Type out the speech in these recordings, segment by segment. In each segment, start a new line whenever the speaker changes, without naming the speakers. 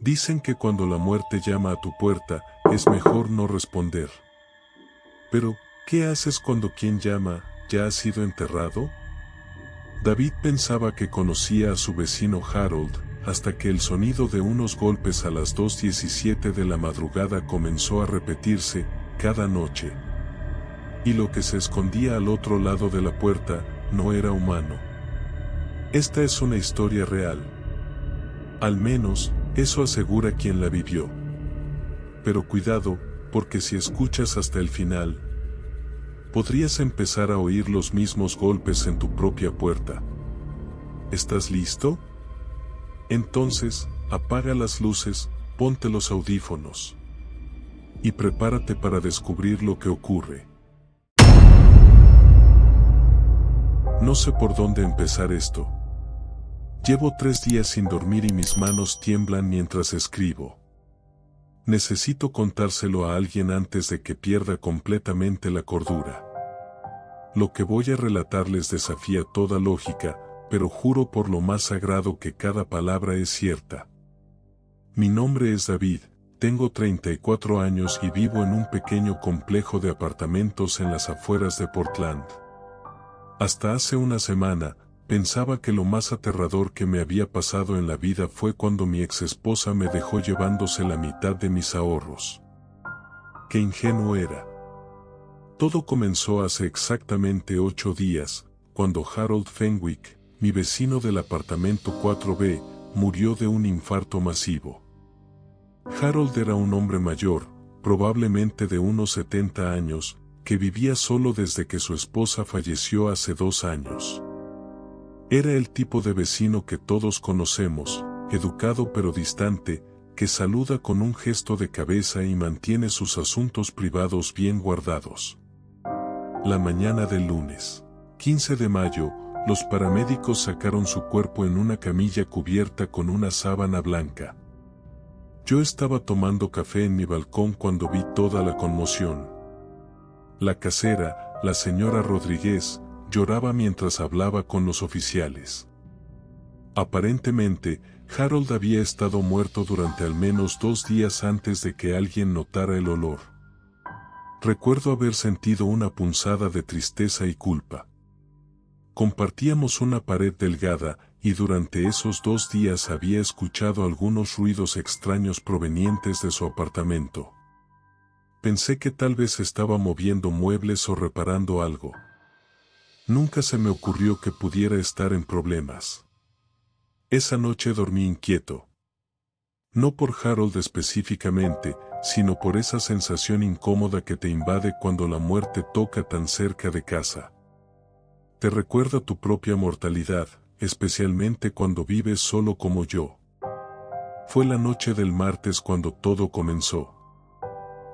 Dicen que cuando la muerte llama a tu puerta, es mejor no responder. Pero, ¿qué haces cuando quien llama ya ha sido enterrado? David pensaba que conocía a su vecino Harold, hasta que el sonido de unos golpes a las 2:17 de la madrugada comenzó a repetirse cada noche. Y lo que se escondía al otro lado de la puerta no era humano. Esta es una historia real. Al menos, eso asegura quien la vivió. Pero cuidado, porque si escuchas hasta el final, podrías empezar a oír los mismos golpes en tu propia puerta. ¿Estás listo? Entonces, apaga las luces, ponte los audífonos y prepárate para descubrir lo que ocurre. No sé por dónde empezar esto. Llevo 3 días sin dormir y mis manos tiemblan mientras escribo. Necesito contárselo a alguien antes de que pierda completamente la cordura. Lo que voy a relatarles desafía toda lógica, pero juro por lo más sagrado que cada palabra es cierta. Mi nombre es David, tengo 34 años y vivo en un pequeño complejo de apartamentos en las afueras de Portland. Hasta hace una semana, pensaba que lo más aterrador que me había pasado en la vida fue cuando mi exesposa me dejó llevándose la mitad de mis ahorros. ¡Qué ingenuo era! Todo comenzó hace exactamente 8 días, cuando Harold Fenwick, mi vecino del apartamento 4B, murió de un infarto masivo. Harold era un hombre mayor, probablemente de unos 70 años, que vivía solo desde que su esposa falleció hace 2 años. Era el tipo de vecino que todos conocemos, educado pero distante, que saluda con un gesto de cabeza y mantiene sus asuntos privados bien guardados. La mañana del lunes, 15 de mayo, los paramédicos sacaron su cuerpo en una camilla cubierta con una sábana blanca. Yo estaba tomando café en mi balcón cuando vi toda la conmoción. La casera, la señora Rodríguez, lloraba mientras hablaba con los oficiales. Aparentemente, Harold había estado muerto durante al menos 2 días antes de que alguien notara el olor. Recuerdo haber sentido una punzada de tristeza y culpa. Compartíamos una pared delgada, y durante esos 2 días había escuchado algunos ruidos extraños provenientes de su apartamento. Pensé que tal vez estaba moviendo muebles o reparando algo. Nunca se me ocurrió que pudiera estar en problemas. Esa noche dormí inquieto. No por Harold específicamente, sino por esa sensación incómoda que te invade cuando la muerte toca tan cerca de casa. Te recuerda tu propia mortalidad, especialmente cuando vives solo como yo. Fue la noche del martes cuando todo comenzó.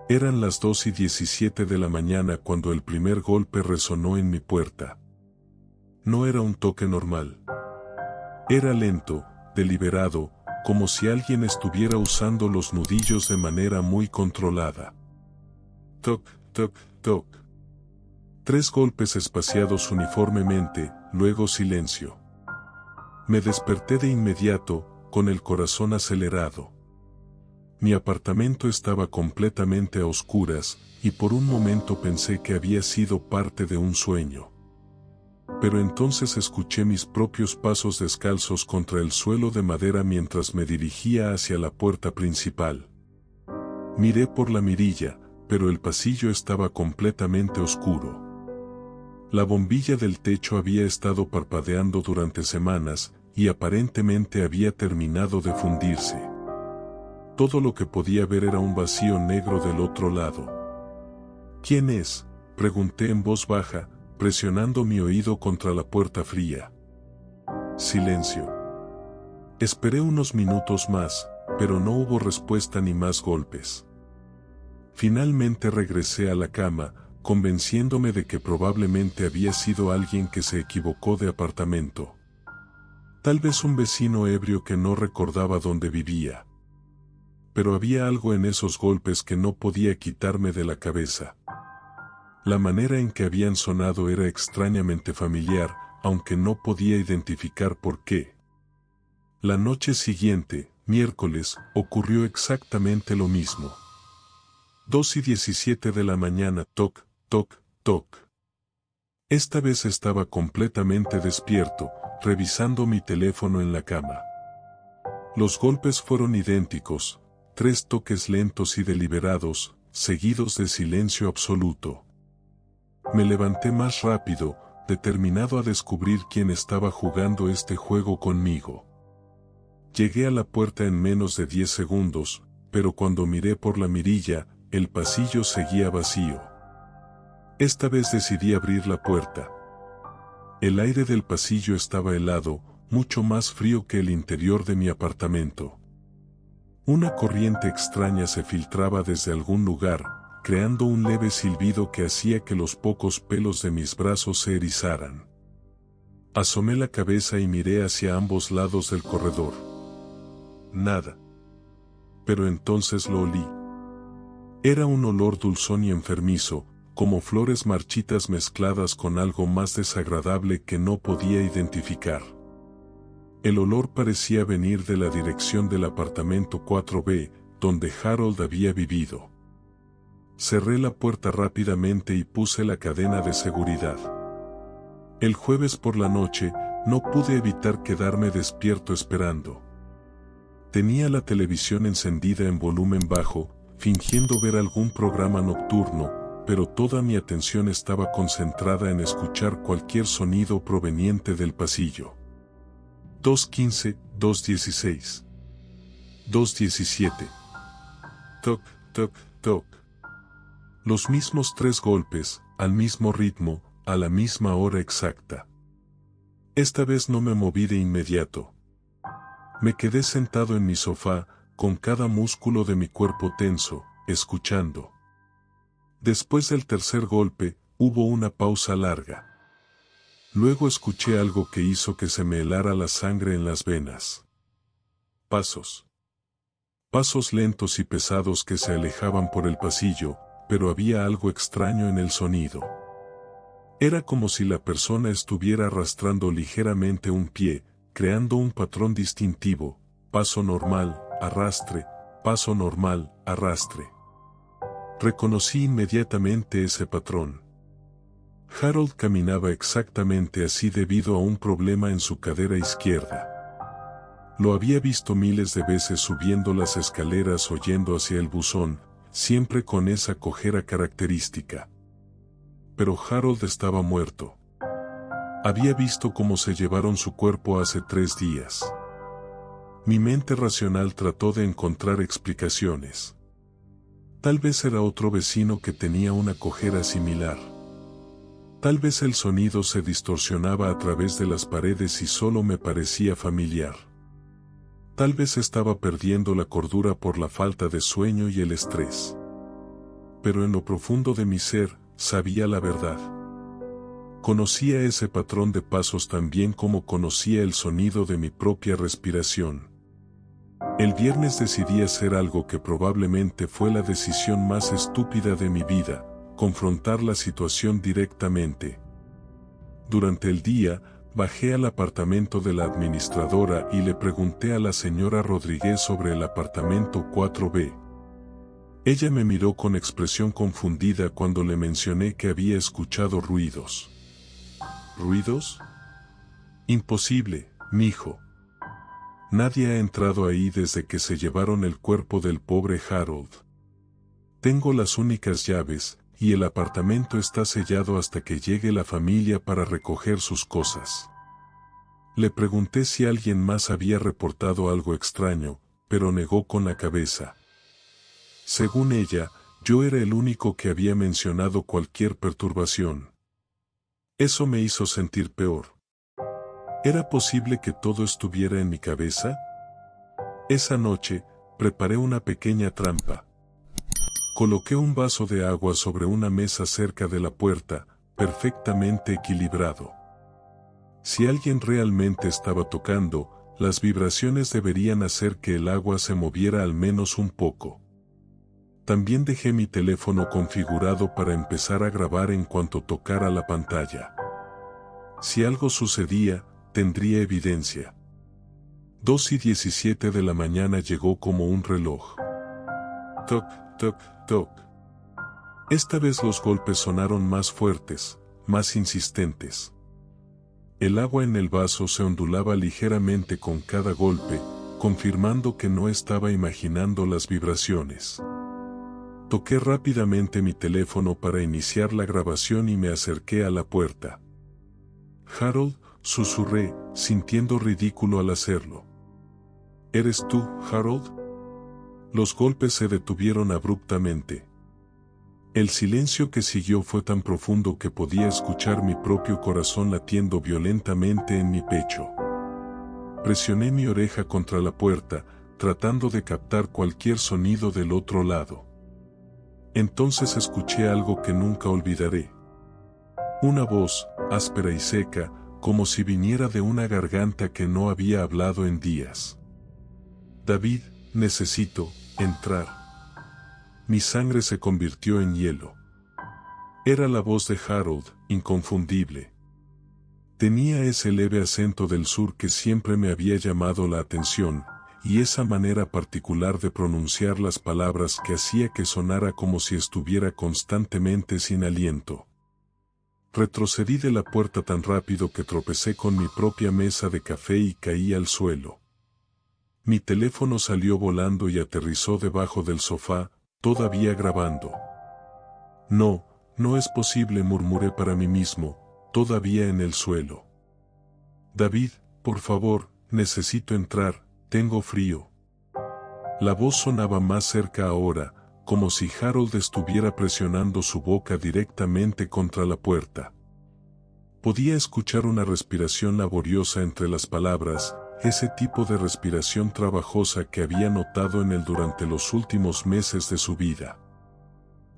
Eran las 2:17 de la mañana cuando el primer golpe resonó en mi puerta. No era un toque normal. Era lento, deliberado, como si alguien estuviera usando los nudillos de manera muy controlada. Toc, toc, toc. 3 golpes espaciados uniformemente, luego silencio. Me desperté de inmediato, con el corazón acelerado. Mi apartamento estaba completamente a oscuras, y por un momento pensé que había sido parte de un sueño. Pero entonces escuché mis propios pasos descalzos contra el suelo de madera mientras me dirigía hacia la puerta principal. Miré por la mirilla, pero el pasillo estaba completamente oscuro. La bombilla del techo había estado parpadeando durante semanas, y aparentemente había terminado de fundirse. Todo lo que podía ver era un vacío negro del otro lado. ¿Quién es?, pregunté en voz baja, presionando mi oído contra la puerta fría. Silencio. Esperé unos minutos más, pero no hubo respuesta ni más golpes. Finalmente regresé a la cama, convenciéndome de que probablemente había sido alguien que se equivocó de apartamento. Tal vez un vecino ebrio que no recordaba dónde vivía. Pero había algo en esos golpes que no podía quitarme de la cabeza. La manera en que habían sonado era extrañamente familiar, aunque no podía identificar por qué. La noche siguiente, miércoles, ocurrió exactamente lo mismo. 2:17 de la mañana, toc, toc, toc. Esta vez estaba completamente despierto, revisando mi teléfono en la cama. Los golpes fueron idénticos, 3 toques lentos y deliberados, seguidos de silencio absoluto. Me levanté más rápido, determinado a descubrir quién estaba jugando este juego conmigo. Llegué a la puerta en menos de 10 segundos, pero cuando miré por la mirilla, el pasillo seguía vacío. Esta vez decidí abrir la puerta. El aire del pasillo estaba helado, mucho más frío que el interior de mi apartamento. Una corriente extraña se filtraba desde algún lugar, creando un leve silbido que hacía que los pocos pelos de mis brazos se erizaran. Asomé la cabeza y miré hacia ambos lados del corredor. Nada. Pero entonces lo olí. Era un olor dulzón y enfermizo, como flores marchitas mezcladas con algo más desagradable que no podía identificar. El olor parecía venir de la dirección del apartamento 4B, donde Harold había vivido. Cerré la puerta rápidamente y puse la cadena de seguridad. El jueves por la noche, no pude evitar quedarme despierto esperando. Tenía la televisión encendida en volumen bajo, fingiendo ver algún programa nocturno, pero toda mi atención estaba concentrada en escuchar cualquier sonido proveniente del pasillo. 2:15, 2:16. 2:17. Toc, toc, toc. Los mismos 3 golpes, al mismo ritmo, a la misma hora exacta. Esta vez no me moví de inmediato. Me quedé sentado en mi sofá, con cada músculo de mi cuerpo tenso, escuchando. Después del tercer golpe, hubo una pausa larga. Luego escuché algo que hizo que se me helara la sangre en las venas. Pasos. Pasos lentos y pesados que se alejaban por el pasillo, pero había algo extraño en el sonido. Era como si la persona estuviera arrastrando ligeramente un pie, creando un patrón distintivo: paso normal, arrastre, paso normal, arrastre. Reconocí inmediatamente ese patrón. Harold caminaba exactamente así debido a un problema en su cadera izquierda. Lo había visto miles de veces subiendo las escaleras o yendo hacia el buzón, siempre con esa cojera característica. Pero Harold estaba muerto. Había visto cómo se llevaron su cuerpo hace 3 días. Mi mente racional trató de encontrar explicaciones. Tal vez era otro vecino que tenía una cojera similar. Tal vez el sonido se distorsionaba a través de las paredes y solo me parecía familiar. Tal vez estaba perdiendo la cordura por la falta de sueño y el estrés. Pero en lo profundo de mi ser, sabía la verdad. Conocía ese patrón de pasos tan bien como conocía el sonido de mi propia respiración. El viernes decidí hacer algo que probablemente fue la decisión más estúpida de mi vida: confrontar la situación directamente. Durante el día, bajé al apartamento de la administradora y le pregunté a la señora Rodríguez sobre el apartamento 4B. Ella me miró con expresión confundida cuando le mencioné que había escuchado ruidos. ¿Ruidos? Imposible, mijo. Nadie ha entrado ahí desde que se llevaron el cuerpo del pobre Harold. Tengo las únicas llaves, y el apartamento está sellado hasta que llegue la familia para recoger sus cosas. Le pregunté si alguien más había reportado algo extraño, pero negó con la cabeza. Según ella, yo era el único que había mencionado cualquier perturbación. Eso me hizo sentir peor. ¿Era posible que todo estuviera en mi cabeza? Esa noche, preparé una pequeña trampa. Coloqué un vaso de agua sobre una mesa cerca de la puerta, perfectamente equilibrado. Si alguien realmente estaba tocando, las vibraciones deberían hacer que el agua se moviera al menos un poco. También dejé mi teléfono configurado para empezar a grabar en cuanto tocara la pantalla. Si algo sucedía, tendría evidencia. 2:17 de la mañana llegó como un reloj. Toc, toc, toc. Esta vez los golpes sonaron más fuertes, más insistentes. El agua en el vaso se ondulaba ligeramente con cada golpe, confirmando que no estaba imaginando las vibraciones. Toqué rápidamente mi teléfono para iniciar la grabación y me acerqué a la puerta. Harold, susurré, sintiendo ridículo al hacerlo. ¿Eres tú, Harold? Los golpes se detuvieron abruptamente. El silencio que siguió fue tan profundo que podía escuchar mi propio corazón latiendo violentamente en mi pecho. Presioné mi oreja contra la puerta, tratando de captar cualquier sonido del otro lado. Entonces escuché algo que nunca olvidaré. Una voz, áspera y seca, como si viniera de una garganta que no había hablado en días. David, necesito entrar. Mi sangre se convirtió en hielo. Era la voz de Harold, inconfundible. Tenía ese leve acento del sur que siempre me había llamado la atención, y esa manera particular de pronunciar las palabras que hacía que sonara como si estuviera constantemente sin aliento. Retrocedí de la puerta tan rápido que tropecé con mi propia mesa de café y caí al suelo. Mi teléfono salió volando y aterrizó debajo del sofá, todavía grabando. No, no es posible, murmuré para mí mismo, todavía en el suelo. David, por favor, necesito entrar, tengo frío. La voz sonaba más cerca ahora, como si Harold estuviera presionando su boca directamente contra la puerta. Podía escuchar una respiración laboriosa entre las palabras, ese tipo de respiración trabajosa que había notado en él durante los últimos meses de su vida.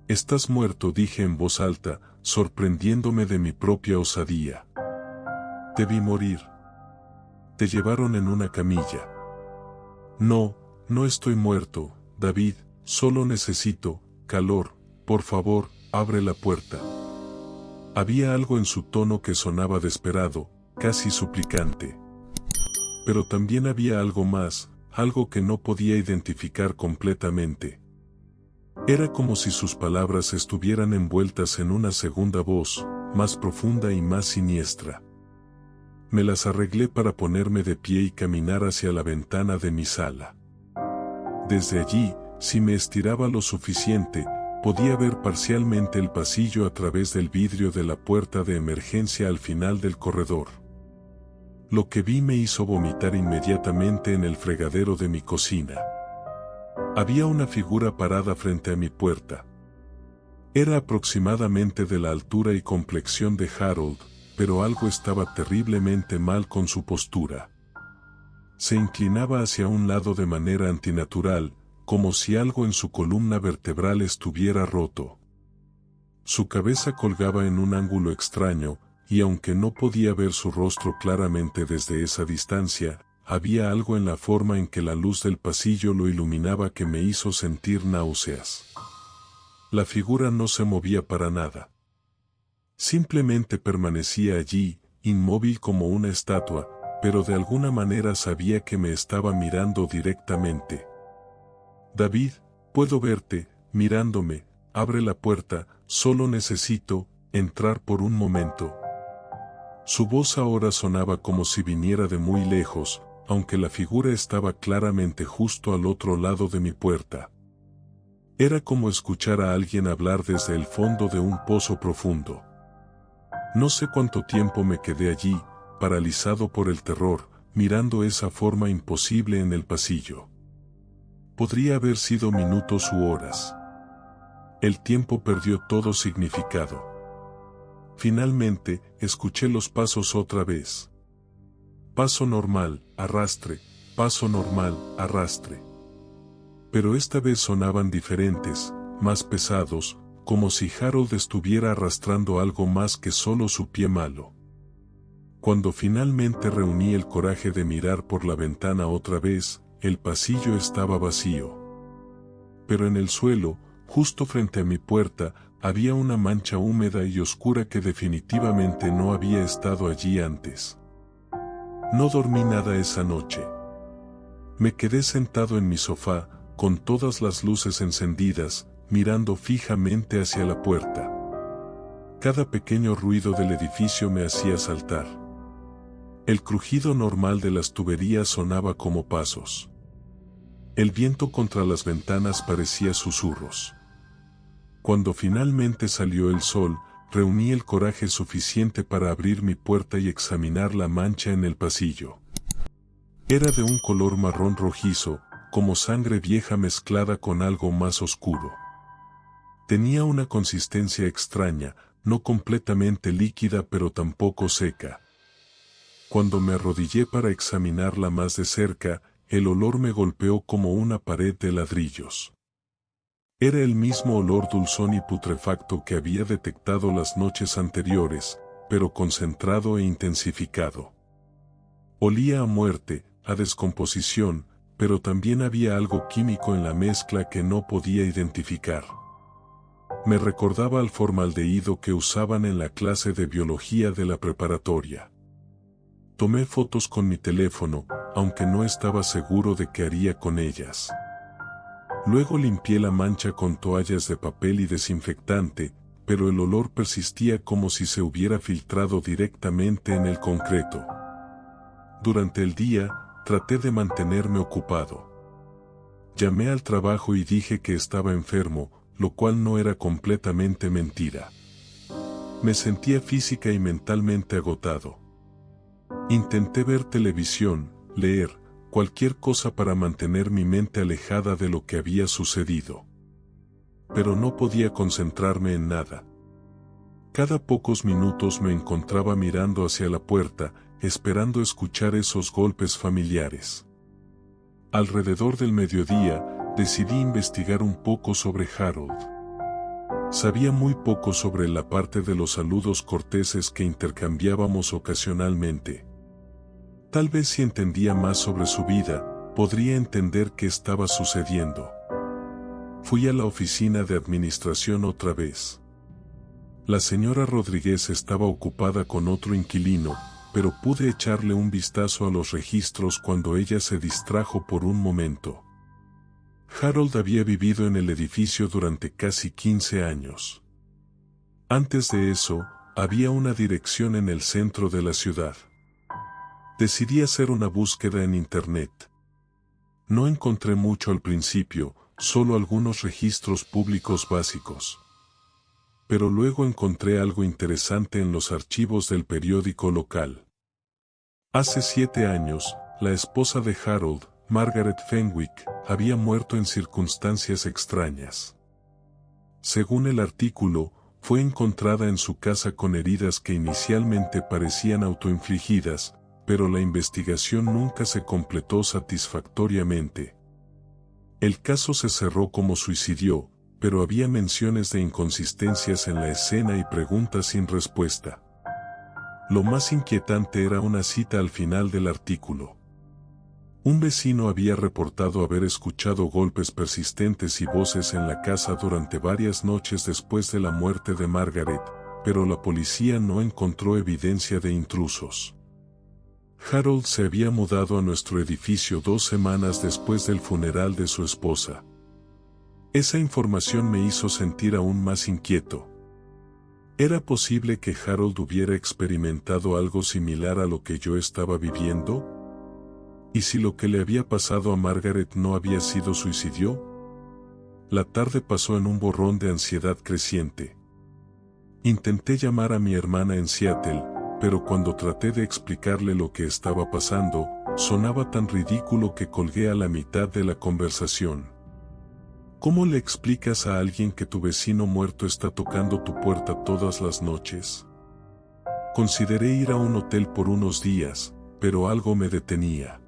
«Estás muerto», dije en voz alta, sorprendiéndome de mi propia osadía. «Te vi morir. Te llevaron en una camilla». «No, no estoy muerto, David, solo necesito calor, por favor, abre la puerta». Había algo en su tono que sonaba desesperado, casi suplicante. Pero también había algo más, algo que no podía identificar completamente. Era como si sus palabras estuvieran envueltas en una segunda voz, más profunda y más siniestra. Me las arreglé para ponerme de pie y caminar hacia la ventana de mi sala. Desde allí, si me estiraba lo suficiente, podía ver parcialmente el pasillo a través del vidrio de la puerta de emergencia al final del corredor. Lo que vi me hizo vomitar inmediatamente en el fregadero de mi cocina. Había una figura parada frente a mi puerta. Era aproximadamente de la altura y complexión de Harold, pero algo estaba terriblemente mal con su postura. Se inclinaba hacia un lado de manera antinatural, como si algo en su columna vertebral estuviera roto. Su cabeza colgaba en un ángulo extraño, y aunque no podía ver su rostro claramente desde esa distancia, había algo en la forma en que la luz del pasillo lo iluminaba que me hizo sentir náuseas. La figura no se movía para nada. Simplemente permanecía allí, inmóvil como una estatua, pero de alguna manera sabía que me estaba mirando directamente. «David, puedo verte, mirándome, abre la puerta, solo necesito entrar por un momento». Su voz ahora sonaba como si viniera de muy lejos, aunque la figura estaba claramente justo al otro lado de mi puerta. Era como escuchar a alguien hablar desde el fondo de un pozo profundo. No sé cuánto tiempo me quedé allí, paralizado por el terror, mirando esa forma imposible en el pasillo. Podría haber sido minutos u horas. El tiempo perdió todo significado. Finalmente, escuché los pasos otra vez. Paso normal, arrastre, paso normal, arrastre. Pero esta vez sonaban diferentes, más pesados, como si Harold estuviera arrastrando algo más que solo su pie malo. Cuando finalmente reuní el coraje de mirar por la ventana otra vez, el pasillo estaba vacío. Pero en el suelo, justo frente a mi puerta, había una mancha húmeda y oscura que definitivamente no había estado allí antes. No dormí nada esa noche. Me quedé sentado en mi sofá, con todas las luces encendidas, mirando fijamente hacia la puerta. Cada pequeño ruido del edificio me hacía saltar. El crujido normal de las tuberías sonaba como pasos. El viento contra las ventanas parecía susurros. Cuando finalmente salió el sol, reuní el coraje suficiente para abrir mi puerta y examinar la mancha en el pasillo. Era de un color marrón rojizo, como sangre vieja mezclada con algo más oscuro. Tenía una consistencia extraña, no completamente líquida pero tampoco seca. Cuando me arrodillé para examinarla más de cerca, el olor me golpeó como una pared de ladrillos. Era el mismo olor dulzón y putrefacto que había detectado las noches anteriores, pero concentrado e intensificado. Olía a muerte, a descomposición, pero también había algo químico en la mezcla que no podía identificar. Me recordaba al formaldehído que usaban en la clase de biología de la preparatoria. Tomé fotos con mi teléfono, aunque no estaba seguro de qué haría con ellas. Luego limpié la mancha con toallas de papel y desinfectante, pero el olor persistía como si se hubiera filtrado directamente en el concreto. Durante el día, traté de mantenerme ocupado. Llamé al trabajo y dije que estaba enfermo, lo cual no era completamente mentira. Me sentía física y mentalmente agotado. Intenté ver televisión, leer, cualquier cosa para mantener mi mente alejada de lo que había sucedido. Pero no podía concentrarme en nada. Cada pocos minutos me encontraba mirando hacia la puerta, esperando escuchar esos golpes familiares. Alrededor del mediodía, decidí investigar un poco sobre Harold. Sabía muy poco sobre la parte de los saludos corteses que intercambiábamos ocasionalmente. Tal vez si entendía más sobre su vida, podría entender qué estaba sucediendo. Fui a la oficina de administración otra vez. La señora Rodríguez estaba ocupada con otro inquilino, pero pude echarle un vistazo a los registros cuando ella se distrajo por un momento. Harold había vivido en el edificio durante casi 15 años. Antes de eso, había una dirección en el centro de la ciudad. Decidí hacer una búsqueda en internet. No encontré mucho al principio, solo algunos registros públicos básicos. Pero luego encontré algo interesante en los archivos del periódico local. Hace 7 años, la esposa de Harold, Margaret Fenwick, había muerto en circunstancias extrañas. Según el artículo, fue encontrada en su casa con heridas que inicialmente parecían autoinfligidas, pero la investigación nunca se completó satisfactoriamente. El caso se cerró como suicidio, pero había menciones de inconsistencias en la escena y preguntas sin respuesta. Lo más inquietante era una cita al final del artículo. Un vecino había reportado haber escuchado golpes persistentes y voces en la casa durante varias noches después de la muerte de Margaret, pero la policía no encontró evidencia de intrusos. Harold se había mudado a nuestro edificio 2 semanas después del funeral de su esposa. Esa información me hizo sentir aún más inquieto. ¿Era posible que Harold hubiera experimentado algo similar a lo que yo estaba viviendo? ¿Y si lo que le había pasado a Margaret no había sido suicidio? La tarde pasó en un borrón de ansiedad creciente. Intenté llamar a mi hermana en Seattle, pero cuando traté de explicarle lo que estaba pasando, sonaba tan ridículo que colgué a la mitad de la conversación. ¿Cómo le explicas a alguien que tu vecino muerto está tocando tu puerta todas las noches? Consideré ir a un hotel por unos días, pero algo me detenía.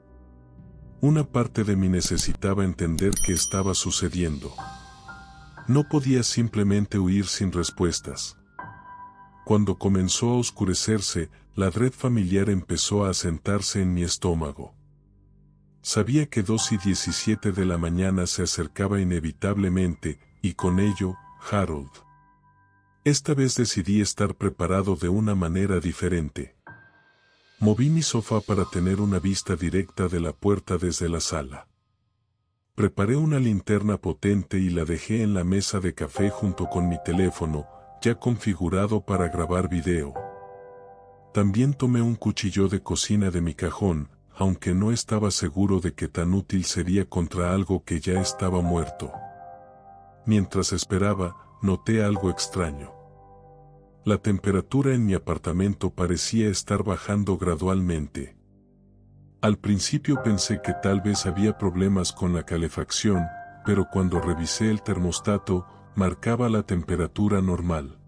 Una parte de mí necesitaba entender qué estaba sucediendo. No podía simplemente huir sin respuestas. Cuando comenzó a oscurecerse, la dread familiar empezó a asentarse en mi estómago. Sabía que 2:17 de la mañana se acercaba inevitablemente, y con ello, Harold. Esta vez decidí estar preparado de una manera diferente. Moví mi sofá para tener una vista directa de la puerta desde la sala. Preparé una linterna potente y la dejé en la mesa de café junto con mi teléfono, ya configurado para grabar video. También tomé un cuchillo de cocina de mi cajón, aunque no estaba seguro de que tan útil sería contra algo que ya estaba muerto. Mientras esperaba, noté algo extraño. La temperatura en mi apartamento parecía estar bajando gradualmente. Al principio pensé que tal vez había problemas con la calefacción, pero cuando revisé el termostato, marcaba la temperatura normal.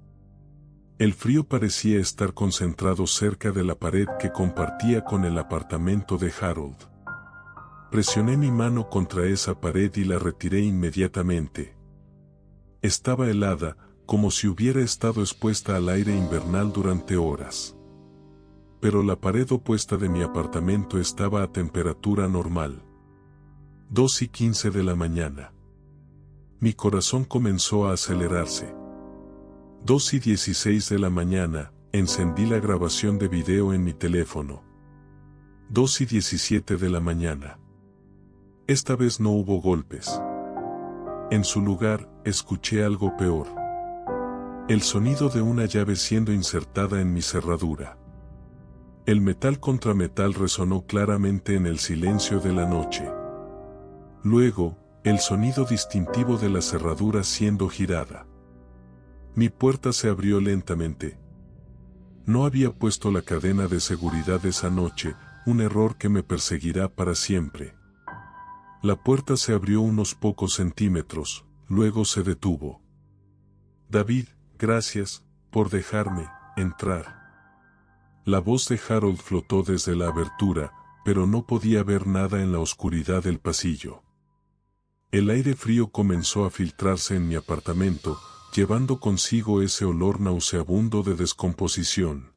El frío parecía estar concentrado cerca de la pared que compartía con el apartamento de Harold. Presioné mi mano contra esa pared y la retiré inmediatamente. Estaba helada, como si hubiera estado expuesta al aire invernal durante horas. Pero la pared opuesta de mi apartamento estaba a temperatura normal. 2:15 de la mañana. Mi corazón comenzó a acelerarse. 2:16 de la mañana, encendí la grabación de video en mi teléfono. 2:17 de la mañana. Esta vez no hubo golpes. En su lugar, escuché algo peor. El sonido de una llave siendo insertada en mi cerradura. El metal contra metal resonó claramente en el silencio de la noche. Luego, el sonido distintivo de la cerradura siendo girada. Mi puerta se abrió lentamente. No había puesto la cadena de seguridad esa noche, un error que me perseguirá para siempre. La puerta se abrió unos pocos centímetros, luego se detuvo. David, gracias por dejarme entrar. La voz de Harold flotó desde la abertura, pero no podía ver nada en la oscuridad del pasillo. El aire frío comenzó a filtrarse en mi apartamento, llevando consigo ese olor nauseabundo de descomposición.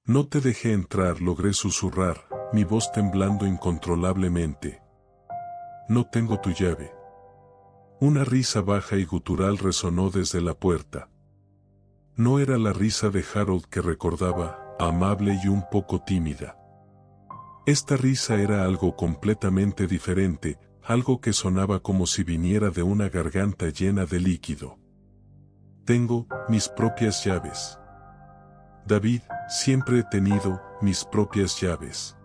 No te dejé entrar, logré susurrar, mi voz temblando incontrolablemente. No tengo tu llave. Una risa baja y gutural resonó desde la puerta. No era la risa de Harold que recordaba, amable y un poco tímida. Esta risa era algo completamente diferente, algo que sonaba como si viniera de una garganta llena de líquido. Tengo mis propias llaves. David, siempre he tenido mis propias llaves.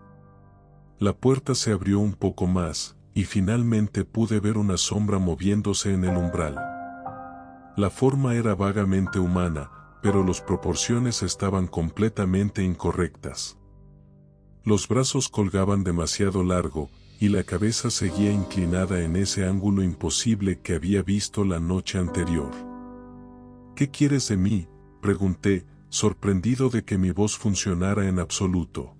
La puerta se abrió un poco más, y finalmente pude ver una sombra moviéndose en el umbral. La forma era vagamente humana, pero las proporciones estaban completamente incorrectas. Los brazos colgaban demasiado largo, y la cabeza seguía inclinada en ese ángulo imposible que había visto la noche anterior. ¿Qué quieres de mí?, pregunté, sorprendido de que mi voz funcionara en absoluto.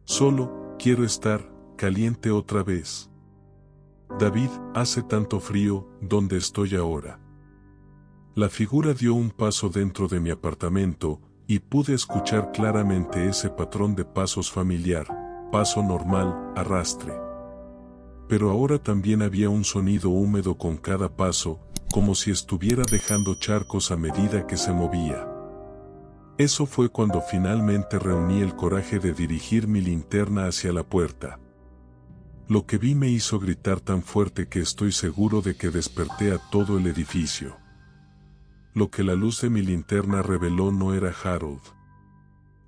Solo, quiero estar caliente otra vez. David, hace tanto frío, ¿dónde estoy ahora? La figura dio un paso dentro de mi apartamento, y pude escuchar claramente ese patrón de pasos familiar, paso normal, arrastre. Pero ahora también había un sonido húmedo con cada paso, como si estuviera dejando charcos a medida que se movía. Eso fue cuando finalmente reuní el coraje de dirigir mi linterna hacia la puerta. Lo que vi me hizo gritar tan fuerte que estoy seguro de que desperté a todo el edificio. Lo que la luz de mi linterna reveló no era Harold.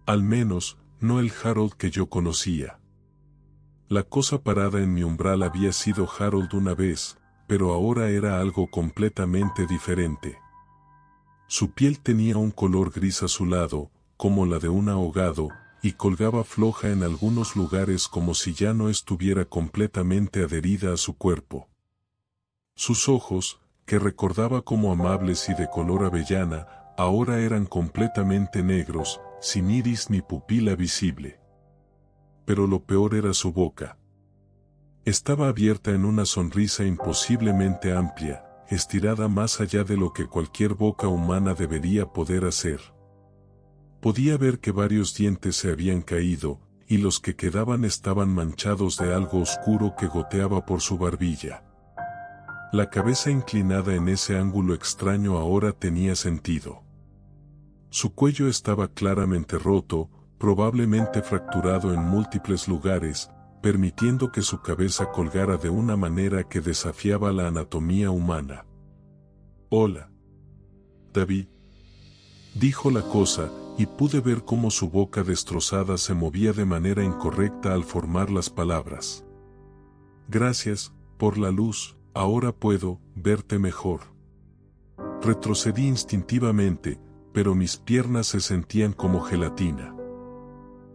Al menos, no el Harold que yo conocía. La cosa parada en mi umbral había sido Harold una vez, pero ahora era algo completamente diferente. Su piel tenía un color gris azulado, como la de un ahogado, y colgaba floja en algunos lugares como si ya no estuviera completamente adherida a su cuerpo. Sus ojos, que recordaba como amables y de color avellana, ahora eran completamente negros, sin iris ni pupila visible. Pero lo peor era su boca. Estaba abierta en una sonrisa imposiblemente amplia, estirada más allá de lo que cualquier boca humana debería poder hacer. Podía ver que varios dientes se habían caído, y los que quedaban estaban manchados de algo oscuro que goteaba por su barbilla. La cabeza inclinada en ese ángulo extraño ahora tenía sentido. Su cuello estaba claramente roto, probablemente fracturado en múltiples lugares, permitiendo que su cabeza colgara de una manera que desafiaba la anatomía humana. «Hola, David», dijo la cosa, y pude ver cómo su boca destrozada se movía de manera incorrecta al formar las palabras. «Gracias por la luz, ahora puedo verte mejor». Retrocedí instintivamente, pero mis piernas se sentían como gelatina.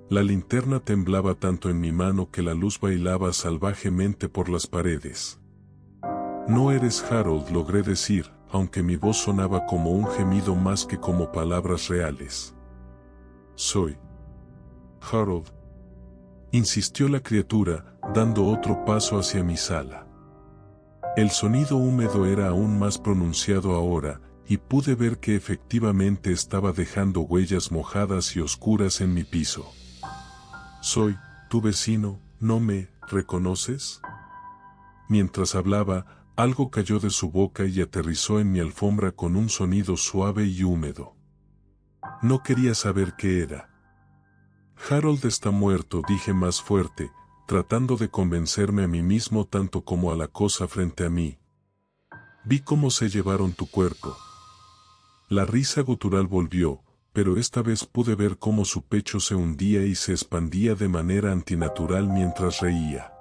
La linterna temblaba tanto en mi mano que la luz bailaba salvajemente por las paredes. «No eres Harold», logré decir, aunque mi voz sonaba como un gemido más que como palabras reales. «Soy Harold», insistió la criatura, dando otro paso hacia mi sala. El sonido húmedo era aún más pronunciado ahora, y pude ver que efectivamente estaba dejando huellas mojadas y oscuras en mi piso. «Soy tu vecino, ¿no me reconoces?». Mientras hablaba, algo cayó de su boca y aterrizó en mi alfombra con un sonido suave y húmedo. No quería saber qué era. «Harold está muerto», dije más fuerte, tratando de convencerme a mí mismo tanto como a la cosa frente a mí. «Vi cómo se llevaron tu cuerpo». La risa gutural volvió, pero esta vez pude ver cómo su pecho se hundía y se expandía de manera antinatural mientras reía.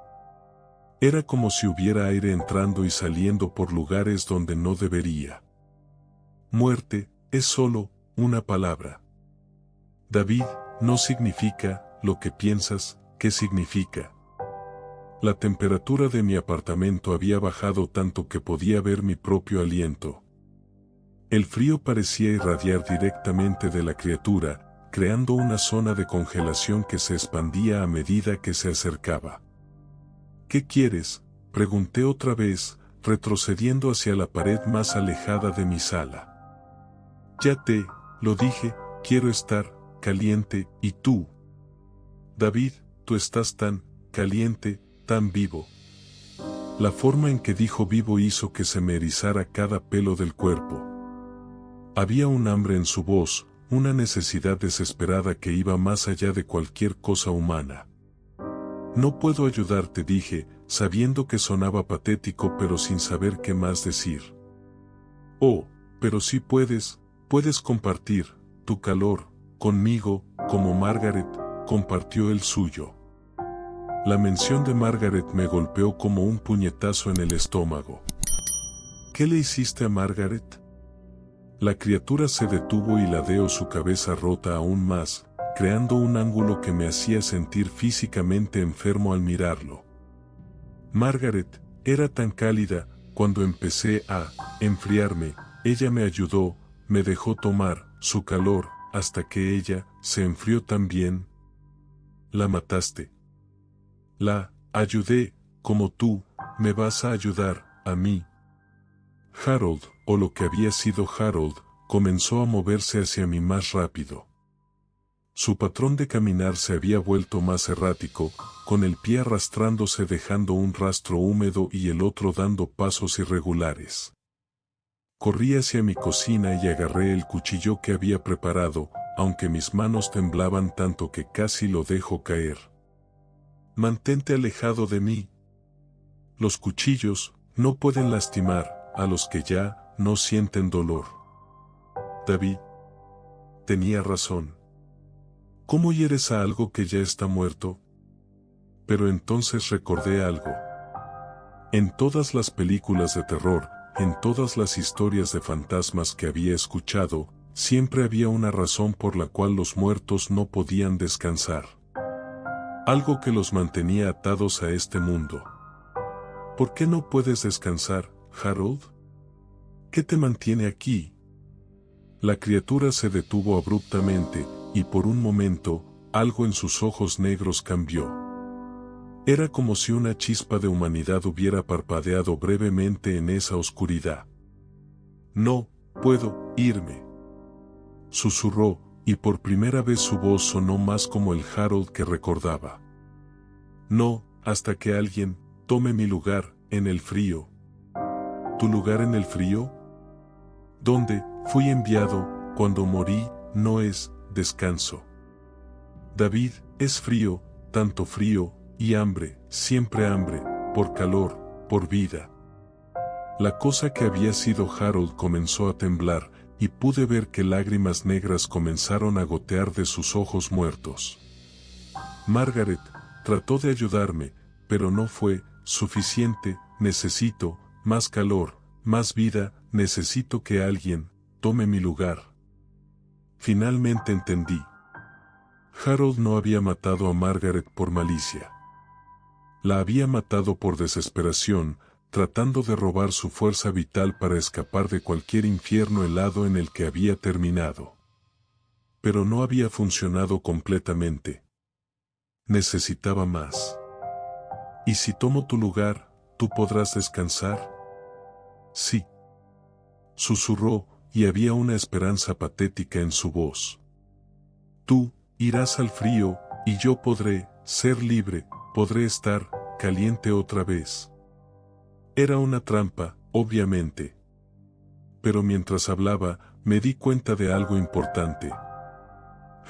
Era como si hubiera aire entrando y saliendo por lugares donde no debería. «Muerte es solo una palabra. David, no significa lo que piensas que significa». La temperatura de mi apartamento había bajado tanto que podía ver mi propio aliento. El frío parecía irradiar directamente de la criatura, creando una zona de congelación que se expandía a medida que se acercaba. «¿Qué quieres?», pregunté otra vez, retrocediendo hacia la pared más alejada de mi sala. «Ya te lo dije, quiero estar caliente, y tú, David, tú estás tan caliente, tan vivo». La forma en que dijo vivo hizo que se me erizara cada pelo del cuerpo. Había un hambre en su voz, una necesidad desesperada que iba más allá de cualquier cosa humana. «No puedo ayudarte», dije, sabiendo que sonaba patético pero sin saber qué más decir. «Oh, pero sí puedes compartir tu calor conmigo, como Margaret compartió el suyo». La mención de Margaret me golpeó como un puñetazo en el estómago. «¿Qué le hiciste a Margaret?». La criatura se detuvo y ladeó su cabeza rota aún más, creando un ángulo que me hacía sentir físicamente enfermo al mirarlo. «Margaret era tan cálida, cuando empecé a enfriarme, ella me ayudó, me dejó tomar su calor, hasta que ella se enfrió también». «¿La mataste?». «La ayudé, como tú me vas a ayudar a mí». Harold, o lo que había sido Harold, comenzó a moverse hacia mí más rápido. Su patrón de caminar se había vuelto más errático, con el pie arrastrándose dejando un rastro húmedo y el otro dando pasos irregulares. Corrí hacia mi cocina y agarré el cuchillo que había preparado, aunque mis manos temblaban tanto que casi lo dejo caer. «Mantente alejado de mí. Los cuchillos no pueden lastimar a los que ya no sienten dolor». David tenía razón. ¿Cómo hieres a algo que ya está muerto? Pero entonces recordé algo. En todas las películas de terror, en todas las historias de fantasmas que había escuchado, siempre había una razón por la cual los muertos no podían descansar. Algo que los mantenía atados a este mundo. ¿Por qué no puedes descansar, Harold? ¿Qué te mantiene aquí? La criatura se detuvo abruptamente, y por un momento, algo en sus ojos negros cambió. Era como si una chispa de humanidad hubiera parpadeado brevemente en esa oscuridad. «No puedo irme», susurró, y por primera vez su voz sonó más como el Harold que recordaba. «No, hasta que alguien tome mi lugar en el frío». ¿Tu lugar en el frío? ¿Dónde fui enviado cuando morí no es descanso?». David, es frío, tanto frío, y hambre, siempre hambre, por calor, por vida. La cosa que había sido Harold comenzó a temblar, y pude ver que lágrimas negras comenzaron a gotear de sus ojos muertos. Margaret trató de ayudarme, pero no fue suficiente. Necesito más calor, más vida, necesito que alguien tome mi lugar. Finalmente entendí. Harold no había matado a Margaret por malicia. La había matado por desesperación, tratando de robar su fuerza vital para escapar de cualquier infierno helado en el que había terminado. Pero no había funcionado completamente. Necesitaba más. ¿Y si tomo tu lugar, tú podrás descansar? Sí. Susurró, y había una esperanza patética en su voz. Tú irás al frío, y yo podré ser libre, podré estar caliente otra vez. Era una trampa, obviamente. Pero mientras hablaba, me di cuenta de algo importante.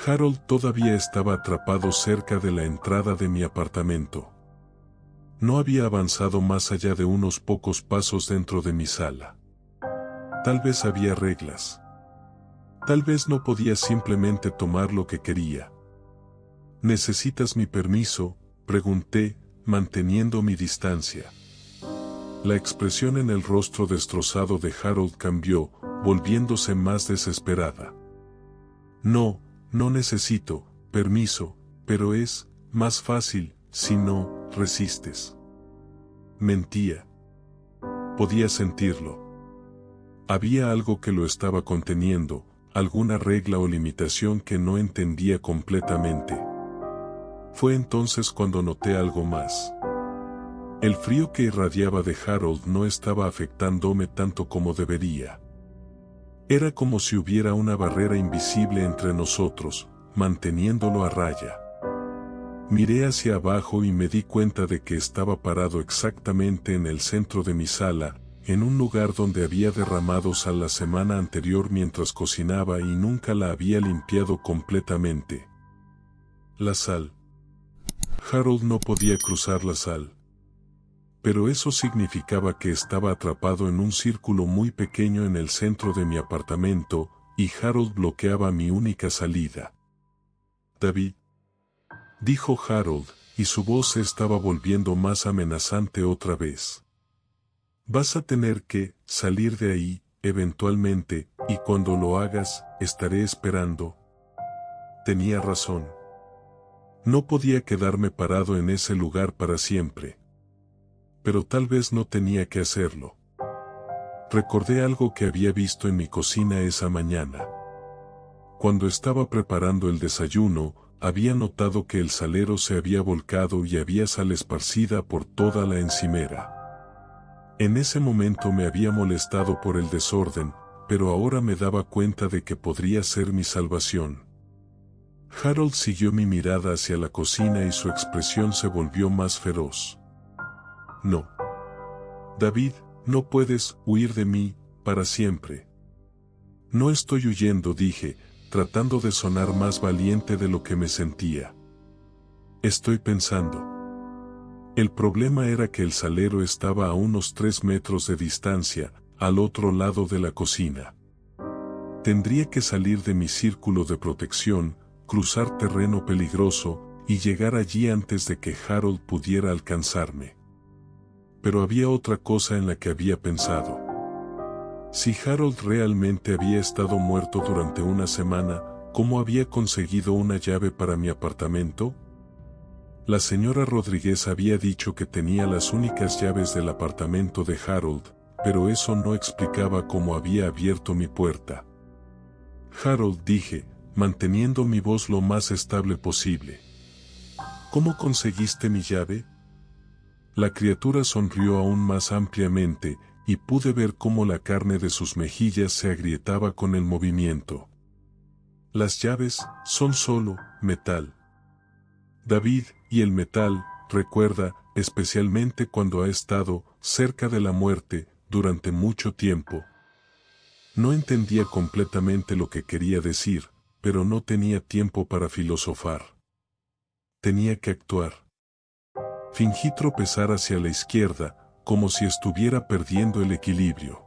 Harold todavía estaba atrapado cerca de la entrada de mi apartamento. No había avanzado más allá de unos pocos pasos dentro de mi sala. Tal vez había reglas. Tal vez no podía simplemente tomar lo que quería. ¿Necesitas mi permiso?, pregunté, manteniendo mi distancia. La expresión en el rostro destrozado de Harold cambió, volviéndose más desesperada. No, no necesito permiso, pero es más fácil si no resistes. Mentía. Podía sentirlo. Había algo que lo estaba conteniendo, alguna regla o limitación que no entendía completamente. Fue entonces cuando noté algo más. El frío que irradiaba de Harold no estaba afectándome tanto como debería. Era como si hubiera una barrera invisible entre nosotros, manteniéndolo a raya. Miré hacia abajo y me di cuenta de que estaba parado exactamente en el centro de mi sala, en un lugar donde había derramado sal la semana anterior mientras cocinaba y nunca la había limpiado completamente. La sal. Harold no podía cruzar la sal. Pero eso significaba que estaba atrapado en un círculo muy pequeño en el centro de mi apartamento, y Harold bloqueaba mi única salida. David, dijo Harold, y su voz se estaba volviendo más amenazante otra vez. Vas a tener que salir de ahí, eventualmente, y cuando lo hagas, estaré esperando. Tenía razón. No podía quedarme parado en ese lugar para siempre. Pero tal vez no tenía que hacerlo. Recordé algo que había visto en mi cocina esa mañana. Cuando estaba preparando el desayuno, había notado que el salero se había volcado y había sal esparcida por toda la encimera. En ese momento me había molestado por el desorden, pero ahora me daba cuenta de que podría ser mi salvación. Harold siguió mi mirada hacia la cocina y su expresión se volvió más feroz. No. David, no puedes huir de mí para siempre. No estoy huyendo, dije, tratando de sonar más valiente de lo que me sentía. Estoy pensando. El problema era que el salero estaba a unos 3 metros de distancia, al otro lado de la cocina. Tendría que salir de mi círculo de protección, cruzar terreno peligroso, y llegar allí antes de que Harold pudiera alcanzarme. Pero había otra cosa en la que había pensado. Si Harold realmente había estado muerto durante una semana, ¿cómo había conseguido una llave para mi apartamento? La señora Rodríguez había dicho que tenía las únicas llaves del apartamento de Harold, pero eso no explicaba cómo había abierto mi puerta. Harold, dije, manteniendo mi voz lo más estable posible. ¿Cómo conseguiste mi llave? La criatura sonrió aún más ampliamente, y pude ver cómo la carne de sus mejillas se agrietaba con el movimiento. Las llaves son solo metal. David, y el metal, recuerda, especialmente cuando ha estado cerca de la muerte durante mucho tiempo. No entendía completamente lo que quería decir, pero no tenía tiempo para filosofar. tenía que actuar. Fingí tropezar hacia la izquierda, como si estuviera perdiendo el equilibrio.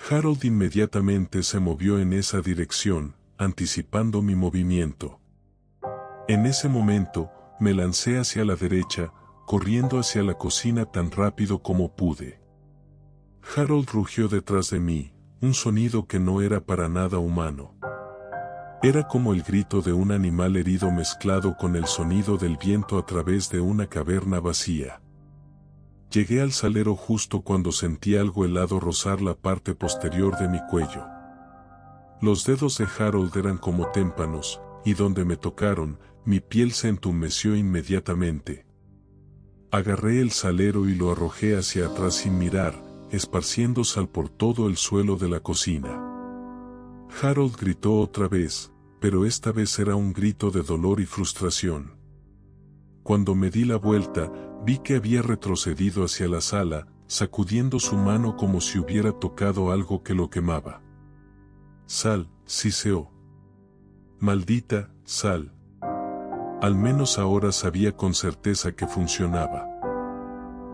Harold inmediatamente se movió en esa dirección, anticipando mi movimiento. En ese momento, me lancé hacia la derecha, corriendo hacia la cocina tan rápido como pude. Harold rugió detrás de mí, un sonido que no era para nada humano. Era como el grito de un animal herido mezclado con el sonido del viento a través de una caverna vacía. Llegué al salero justo cuando sentí algo helado rozar la parte posterior de mi cuello. Los dedos de Harold eran como témpanos, y donde me tocaron, mi piel se entumeció inmediatamente. Agarré el salero y lo arrojé hacia atrás sin mirar, esparciendo sal por todo el suelo de la cocina. Harold gritó otra vez, pero esta vez era un grito de dolor y frustración. Cuando me di la vuelta, vi que había retrocedido hacia la sala, sacudiendo su mano como si hubiera tocado algo que lo quemaba. Sal, siseó. Maldita, sal. Al menos ahora sabía con certeza que funcionaba.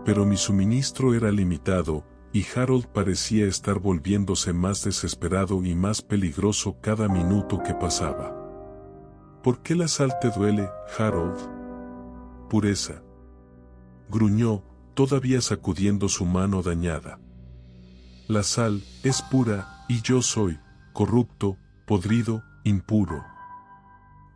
Pero mi suministro era limitado, y Harold parecía estar volviéndose más desesperado y más peligroso cada minuto que pasaba. ¿Por qué la sal te duele, Harold? Pureza. Gruñó, todavía sacudiendo su mano dañada. La sal es pura, y yo soy corrupto, podrido, impuro.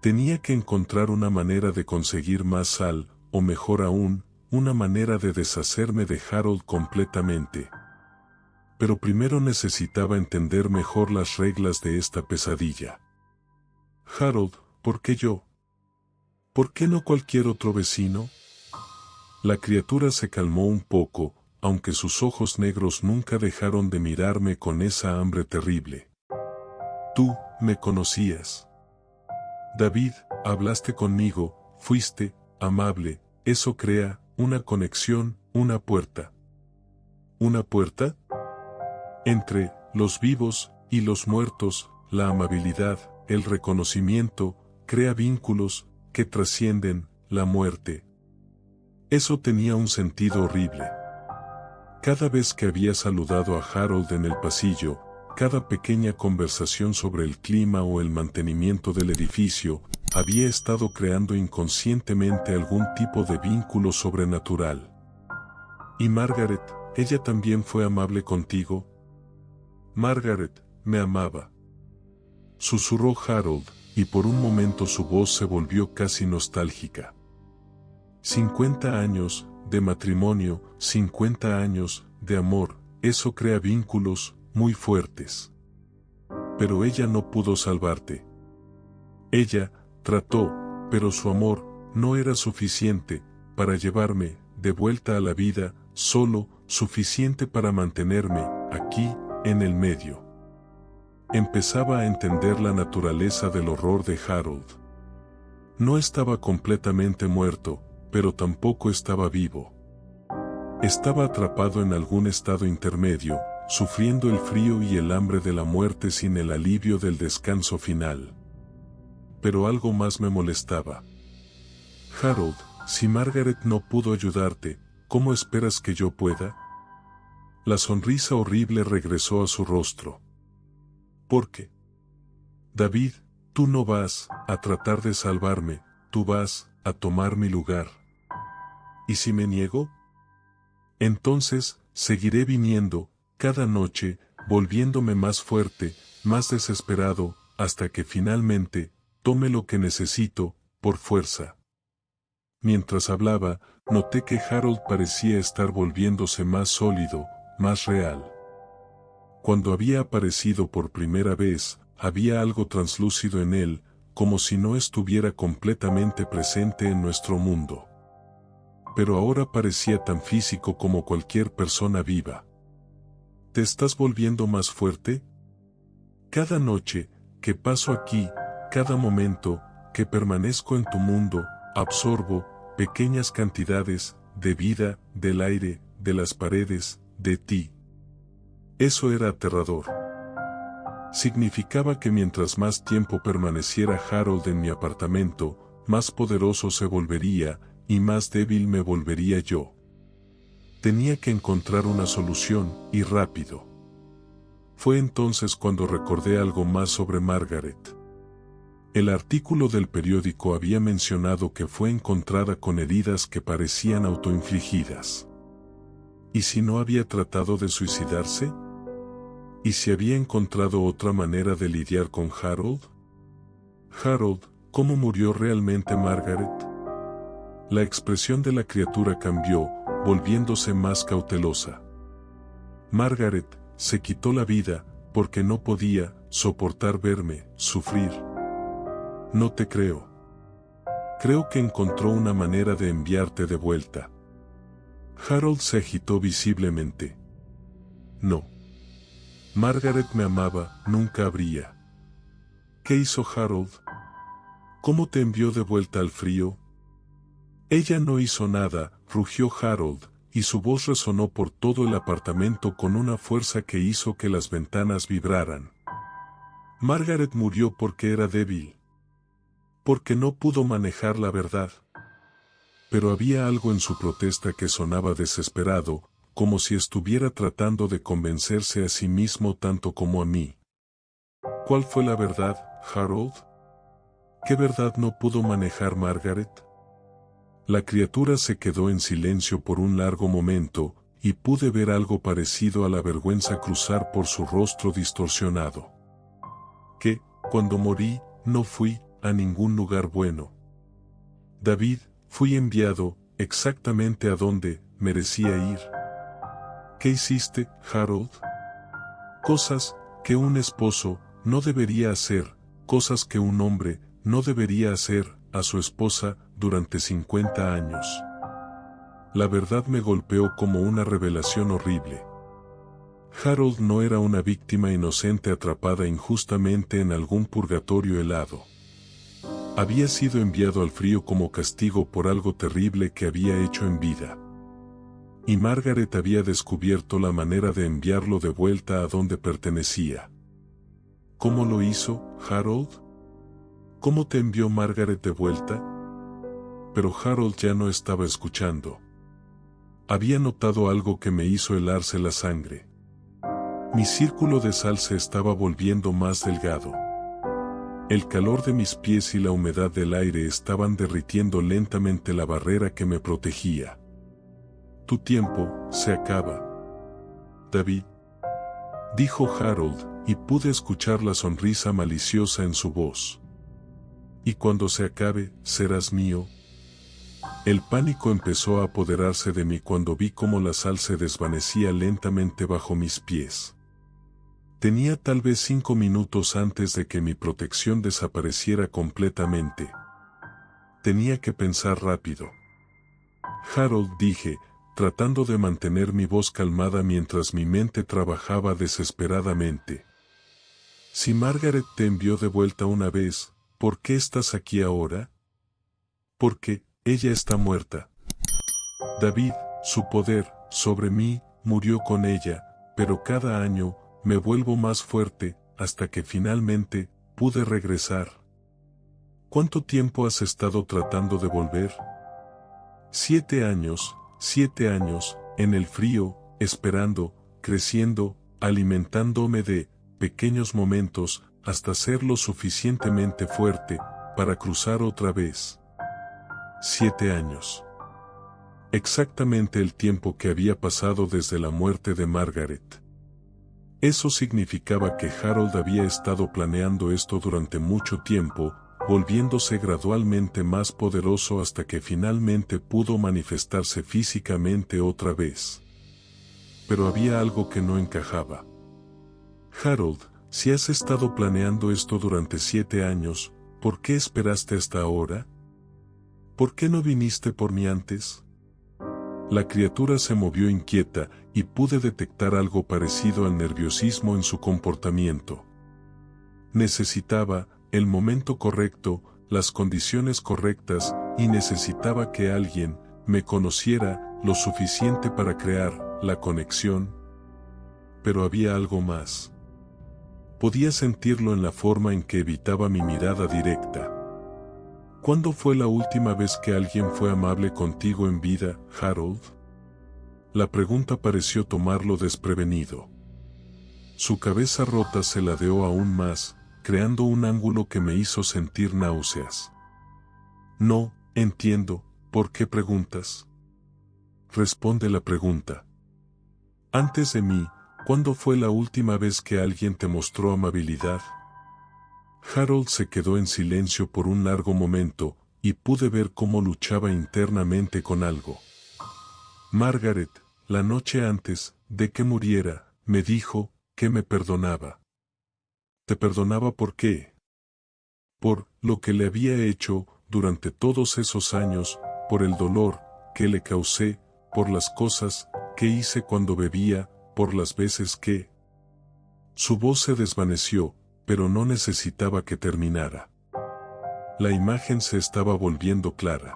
Tenía que encontrar una manera de conseguir más sal, o mejor aún, una manera de deshacerme de Harold completamente. Pero primero necesitaba entender mejor las reglas de esta pesadilla. Harold, ¿por qué yo? ¿Por qué no cualquier otro vecino? La criatura se calmó un poco, aunque sus ojos negros nunca dejaron de mirarme con esa hambre terrible. Tú, me conocías. David, hablaste conmigo, fuiste amable, eso crea una conexión, una puerta. ¿Una puerta? Entre los vivos y los muertos, la amabilidad, el reconocimiento, crea vínculos que trascienden la muerte. Eso tenía un sentido horrible. Cada vez que había saludado a Harold en el pasillo, cada pequeña conversación sobre el clima o el mantenimiento del edificio, había estado creando inconscientemente algún tipo de vínculo sobrenatural. ¿Y Margaret, ella también fue amable contigo? Margaret, me amaba. Susurró Harold, y por un momento su voz se volvió casi nostálgica. 50 años de matrimonio, 50 años de amor, eso crea vínculos muy fuertes. Pero ella no pudo salvarte. Ella trató, pero su amor no era suficiente para llevarme de vuelta a la vida, solo suficiente para mantenerme aquí, en el medio. Empezaba a entender la naturaleza del horror de Harold. No estaba completamente muerto, pero tampoco estaba vivo. Estaba atrapado en algún estado intermedio, sufriendo el frío y el hambre de la muerte sin el alivio del descanso final. Pero algo más me molestaba. Harold, si Margaret no pudo ayudarte, ¿cómo esperas que yo pueda? La sonrisa horrible regresó a su rostro. ¿Por qué? David, tú no vas a tratar de salvarme, tú vas a tomar mi lugar. ¿Y si me niego? Entonces, seguiré viniendo, cada noche, volviéndome más fuerte, más desesperado, hasta que finalmente, tome lo que necesito, por fuerza. Mientras hablaba, noté que Harold parecía estar volviéndose más sólido, más real. Cuando había aparecido por primera vez, había algo translúcido en él, como si no estuviera completamente presente en nuestro mundo. Pero ahora parecía tan físico como cualquier persona viva. ¿Te estás volviendo más fuerte? Cada noche que paso aquí, cada momento que permanezco en tu mundo, absorbo pequeñas cantidades de vida, del aire, de las paredes, de ti. Eso era aterrador. Significaba que mientras más tiempo permaneciera Harold en mi apartamento, más poderoso se volvería, y más débil me volvería yo. Tenía que encontrar una solución, y rápido. Fue entonces cuando recordé algo más sobre Margaret. El artículo del periódico había mencionado que fue encontrada con heridas que parecían autoinfligidas. ¿Y si no había tratado de suicidarse? ¿Y si había encontrado otra manera de lidiar con Harold? Harold, ¿cómo murió realmente Margaret? La expresión de la criatura cambió, volviéndose más cautelosa. Margaret se quitó la vida porque no podía soportar verme sufrir. No te creo. Creo que encontró una manera de enviarte de vuelta. Harold se agitó visiblemente. No. Margaret me amaba, nunca habría. ¿Qué hizo Harold? ¿Cómo te envió de vuelta al frío? Ella no hizo nada, rugió Harold, y su voz resonó por todo el apartamento con una fuerza que hizo que las ventanas vibraran. Margaret murió porque era débil. Porque no pudo manejar la verdad. Pero había algo en su protesta que sonaba desesperado, como si estuviera tratando de convencerse a sí mismo tanto como a mí. ¿Cuál fue la verdad, Harold? ¿Qué verdad no pudo manejar Margaret? La criatura se quedó en silencio por un largo momento, y pude ver algo parecido a la vergüenza cruzar por su rostro distorsionado. Que, cuando morí, no fui a ningún lugar bueno. David, fui enviado, exactamente a donde merecía ir. ¿Qué hiciste, Harold? Cosas que un esposo no debería hacer, cosas que un hombre no debería hacer a su esposa durante 50 años. La verdad me golpeó como una revelación horrible. Harold no era una víctima inocente atrapada injustamente en algún purgatorio helado. Había sido enviado al frío como castigo por algo terrible que había hecho en vida. Y Margaret había descubierto la manera de enviarlo de vuelta a donde pertenecía. ¿Cómo lo hizo, Harold? ¿Cómo te envió Margaret de vuelta? Pero Harold ya no estaba escuchando. Había notado algo que me hizo helarse la sangre. Mi círculo de sal se estaba volviendo más delgado. El calor de mis pies y la humedad del aire estaban derritiendo lentamente la barrera que me protegía. Tu tiempo se acaba, David, dijo Harold, y pude escuchar la sonrisa maliciosa en su voz. Y cuando se acabe, serás mío. El pánico empezó a apoderarse de mí cuando vi cómo la sal se desvanecía lentamente bajo mis pies. Tenía tal vez 5 minutos antes de que mi protección desapareciera completamente. Tenía que pensar rápido. Harold, dije, tratando de mantener mi voz calmada mientras mi mente trabajaba desesperadamente. Si Margaret te envió de vuelta una vez, ¿por qué estás aquí ahora? Porque ella está muerta. David, su poder sobre mí, murió con ella, pero cada año me vuelvo más fuerte, hasta que finalmente pude regresar. ¿Cuánto tiempo has estado tratando de volver? 7 años, 7 años, en el frío, esperando, creciendo, alimentándome de pequeños momentos, hasta ser lo suficientemente fuerte, para cruzar otra vez. 7 años. Exactamente el tiempo que había pasado desde la muerte de Margaret. Eso significaba que Harold había estado planeando esto durante mucho tiempo, volviéndose gradualmente más poderoso hasta que finalmente pudo manifestarse físicamente otra vez. Pero había algo que no encajaba. Harold, si has estado planeando esto durante 7 años, ¿por qué esperaste hasta ahora? ¿Por qué no viniste por mí antes? La criatura se movió inquieta, y pude detectar algo parecido al nerviosismo en su comportamiento. Necesitaba el momento correcto, las condiciones correctas, y necesitaba que alguien me conociera lo suficiente para crear la conexión. Pero había algo más. Podía sentirlo en la forma en que evitaba mi mirada directa. ¿Cuándo fue la última vez que alguien fue amable contigo en vida, Harold? La pregunta pareció tomarlo desprevenido. Su cabeza rota se ladeó aún más, creando un ángulo que me hizo sentir náuseas. No, entiendo, ¿por qué preguntas? Responde la pregunta. Antes de mí, ¿cuándo fue la última vez que alguien te mostró amabilidad? Harold se quedó en silencio por un largo momento, y pude ver cómo luchaba internamente con algo. Margaret, la noche antes de que muriera, me dijo que me perdonaba. ¿Te perdonaba por qué? Por lo que le había hecho durante todos esos años, por el dolor que le causé, por las cosas que hice cuando bebía, por las veces que... Su voz se desvaneció, pero no necesitaba que terminara. La imagen se estaba volviendo clara.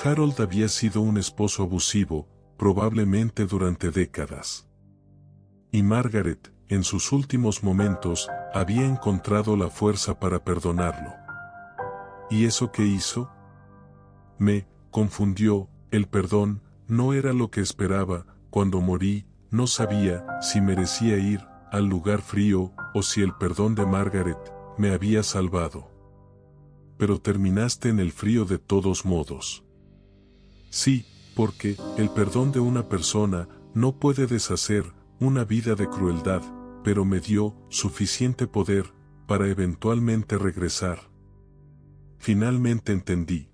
Harold había sido un esposo abusivo, probablemente durante décadas. Y Margaret, en sus últimos momentos, había encontrado la fuerza para perdonarlo. ¿Y eso qué hizo? Me confundió, el perdón no era lo que esperaba. Cuando morí, no sabía si merecía ir al lugar frío o si el perdón de Margaret me había salvado. Pero terminaste en el frío de todos modos. Sí, porque el perdón de una persona no puede deshacer una vida de crueldad, pero me dio suficiente poder para eventualmente regresar. Finalmente entendí.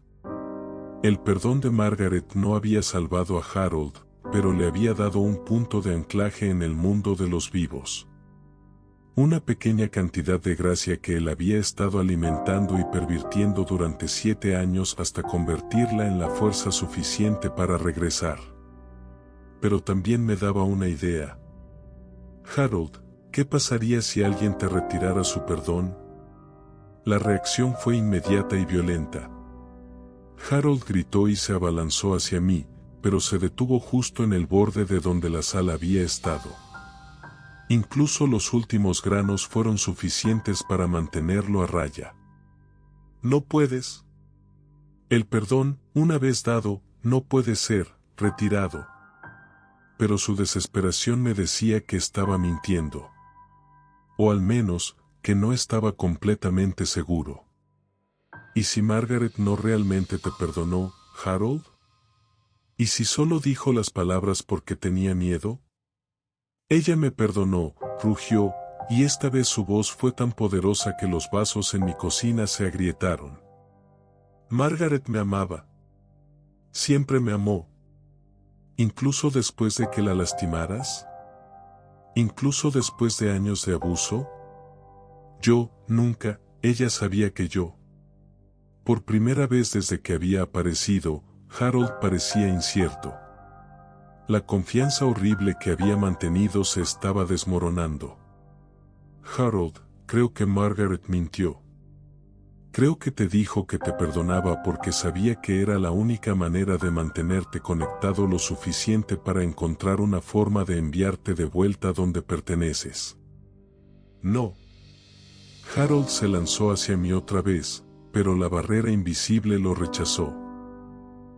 El perdón de Margaret no había salvado a Harold, pero le había dado un punto de anclaje en el mundo de los vivos. Una pequeña cantidad de gracia que él había estado alimentando y pervirtiendo durante 7 años hasta convertirla en la fuerza suficiente para regresar. Pero también me daba una idea. Harold, ¿qué pasaría si alguien te retirara su perdón? La reacción fue inmediata y violenta. Harold gritó y se abalanzó hacia mí, pero se detuvo justo en el borde de donde la sal había estado. Incluso los últimos granos fueron suficientes para mantenerlo a raya. No puedes. El perdón, una vez dado, no puede ser retirado. Pero su desesperación me decía que estaba mintiendo. O al menos, que no estaba completamente seguro. ¿Y si Margaret no realmente te perdonó, Harold? ¿Y si solo dijo las palabras porque tenía miedo? Ella me perdonó, rugió, y esta vez su voz fue tan poderosa que los vasos en mi cocina se agrietaron. Margaret me amaba. Siempre me amó. ¿Incluso después de que la lastimaras? ¿Incluso después de años de abuso? Yo, nunca, ella sabía que yo. Por primera vez desde que había aparecido, Harold parecía incierto. La confianza horrible que había mantenido se estaba desmoronando. Harold, creo que Margaret mintió. Creo que te dijo que te perdonaba porque sabía que era la única manera de mantenerte conectado lo suficiente para encontrar una forma de enviarte de vuelta donde perteneces. No. Harold se lanzó hacia mí otra vez, pero la barrera invisible lo rechazó.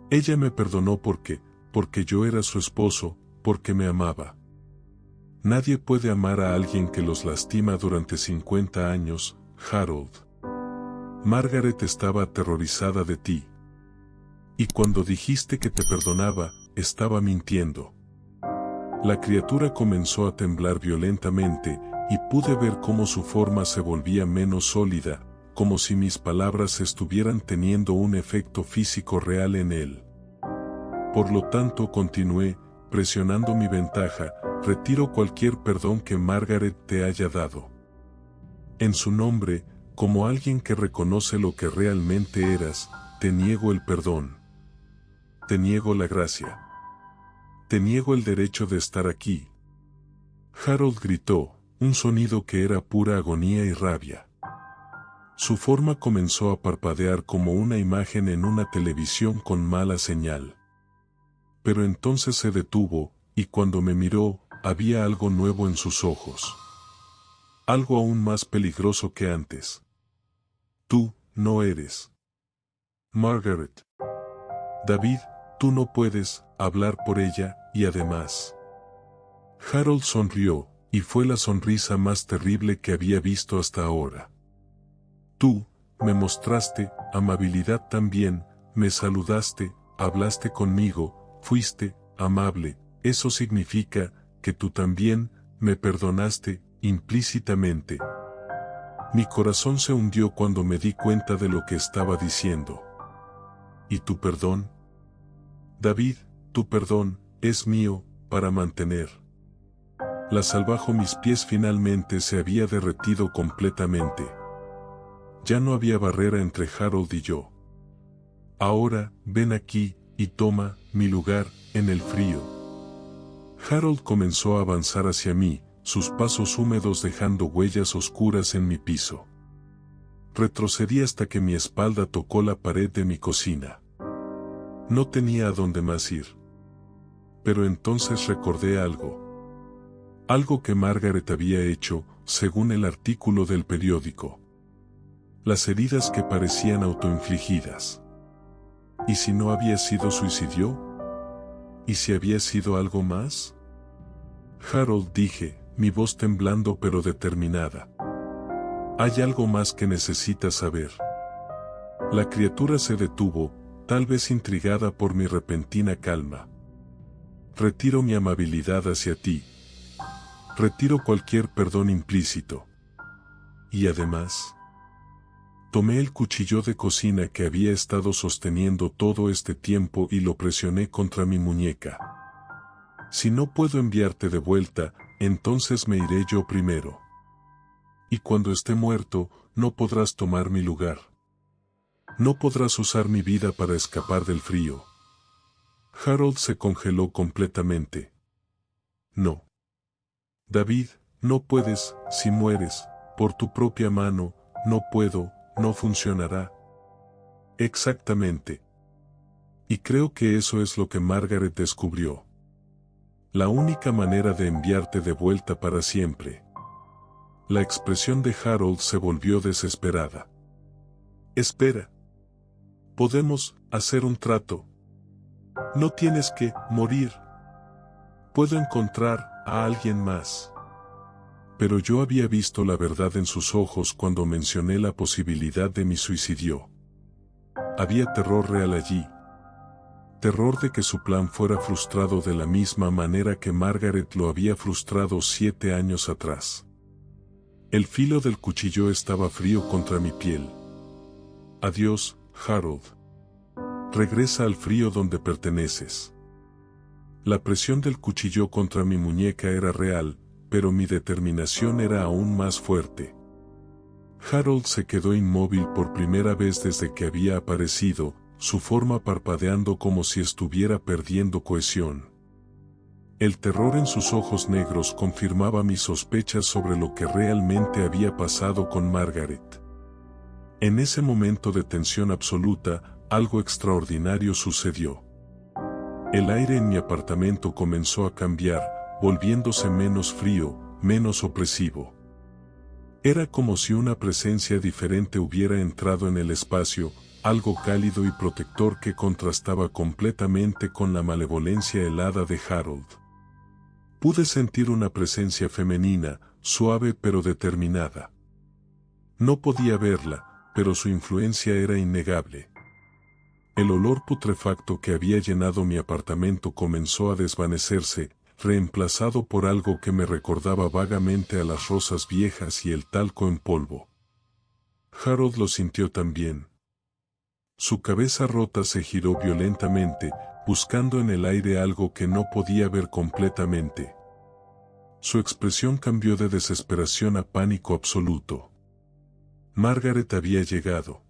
Ella me perdonó porque yo era su esposo, porque me amaba. Nadie puede amar a alguien que los lastima durante 50 años, Harold. Margaret estaba aterrorizada de ti. Y cuando dijiste que te perdonaba, estaba mintiendo. La criatura comenzó a temblar violentamente, y pude ver cómo su forma se volvía menos sólida, como si mis palabras estuvieran teniendo un efecto físico real en él. Por lo tanto continué, presionando mi ventaja, retiro cualquier perdón que Margaret te haya dado. En su nombre, como alguien que reconoce lo que realmente eras, te niego el perdón. Te niego la gracia. Te niego el derecho de estar aquí. Harold gritó, un sonido que era pura agonía y rabia. Su forma comenzó a parpadear como una imagen en una televisión con mala señal. Pero entonces se detuvo, y cuando me miró, había algo nuevo en sus ojos. Algo aún más peligroso que antes. Tú, no eres. Margaret. David, tú no puedes hablar por ella, y además. Harold sonrió, y fue la sonrisa más terrible que había visto hasta ahora. Tú, me mostraste amabilidad también, me saludaste, hablaste conmigo, fuiste amable, eso significa que tú también me perdonaste implícitamente. Mi corazón se hundió cuando me di cuenta de lo que estaba diciendo. ¿Y tu perdón? David, tu perdón es mío, para mantener. La sal bajo mis pies finalmente se había derretido completamente. Ya no había barrera entre Harold y yo. Ahora, ven aquí, y toma mi lugar en el frío. Harold comenzó a avanzar hacia mí, sus pasos húmedos dejando huellas oscuras en mi piso. Retrocedí hasta que mi espalda tocó la pared de mi cocina. No tenía a dónde más ir. Pero entonces recordé algo. Algo que Margaret había hecho, según el artículo del periódico. Las heridas que parecían autoinfligidas. ¿Y si no había sido suicidio? ¿Y si había sido algo más? Harold, dije, mi voz temblando pero determinada. Hay algo más que necesitas saber. La criatura se detuvo, tal vez intrigada por mi repentina calma. Retiro mi amabilidad hacia ti. Retiro cualquier perdón implícito. Y además, tomé el cuchillo de cocina que había estado sosteniendo todo este tiempo y lo presioné contra mi muñeca. Si no puedo enviarte de vuelta, entonces me iré yo primero. Y cuando esté muerto, no podrás tomar mi lugar. No podrás usar mi vida para escapar del frío. Harold se congeló completamente. No. David, no puedes, si mueres, por tu propia mano, no puedo, no funcionará. Exactamente. Y creo que eso es lo que Margaret descubrió. La única manera de enviarte de vuelta para siempre. La expresión de Harold se volvió desesperada. Espera. Podemos hacer un trato. No tienes que morir. Puedo encontrar a alguien más. Pero yo había visto la verdad en sus ojos cuando mencioné la posibilidad de mi suicidio. Había terror real allí. Terror de que su plan fuera frustrado de la misma manera que Margaret lo había frustrado 7 años atrás. El filo del cuchillo estaba frío contra mi piel. Adiós, Harold. Regresa al frío donde perteneces. La presión del cuchillo contra mi muñeca era real, pero mi determinación era aún más fuerte. Harold se quedó inmóvil por primera vez desde que había aparecido, su forma parpadeando como si estuviera perdiendo cohesión. El terror en sus ojos negros confirmaba mis sospechas sobre lo que realmente había pasado con Margaret. En ese momento de tensión absoluta, algo extraordinario sucedió. El aire en mi apartamento comenzó a cambiar, volviéndose menos frío, menos opresivo. Era como si una presencia diferente hubiera entrado en el espacio, algo cálido y protector que contrastaba completamente con la malevolencia helada de Harold. Pude sentir una presencia femenina, suave pero determinada. No podía verla, pero su influencia era innegable. El olor putrefacto que había llenado mi apartamento comenzó a desvanecerse, reemplazado por algo que me recordaba vagamente a las rosas viejas y el talco en polvo. Harold lo sintió también. Su cabeza rota se giró violentamente, buscando en el aire algo que no podía ver completamente. Su expresión cambió de desesperación a pánico absoluto. Margaret había llegado.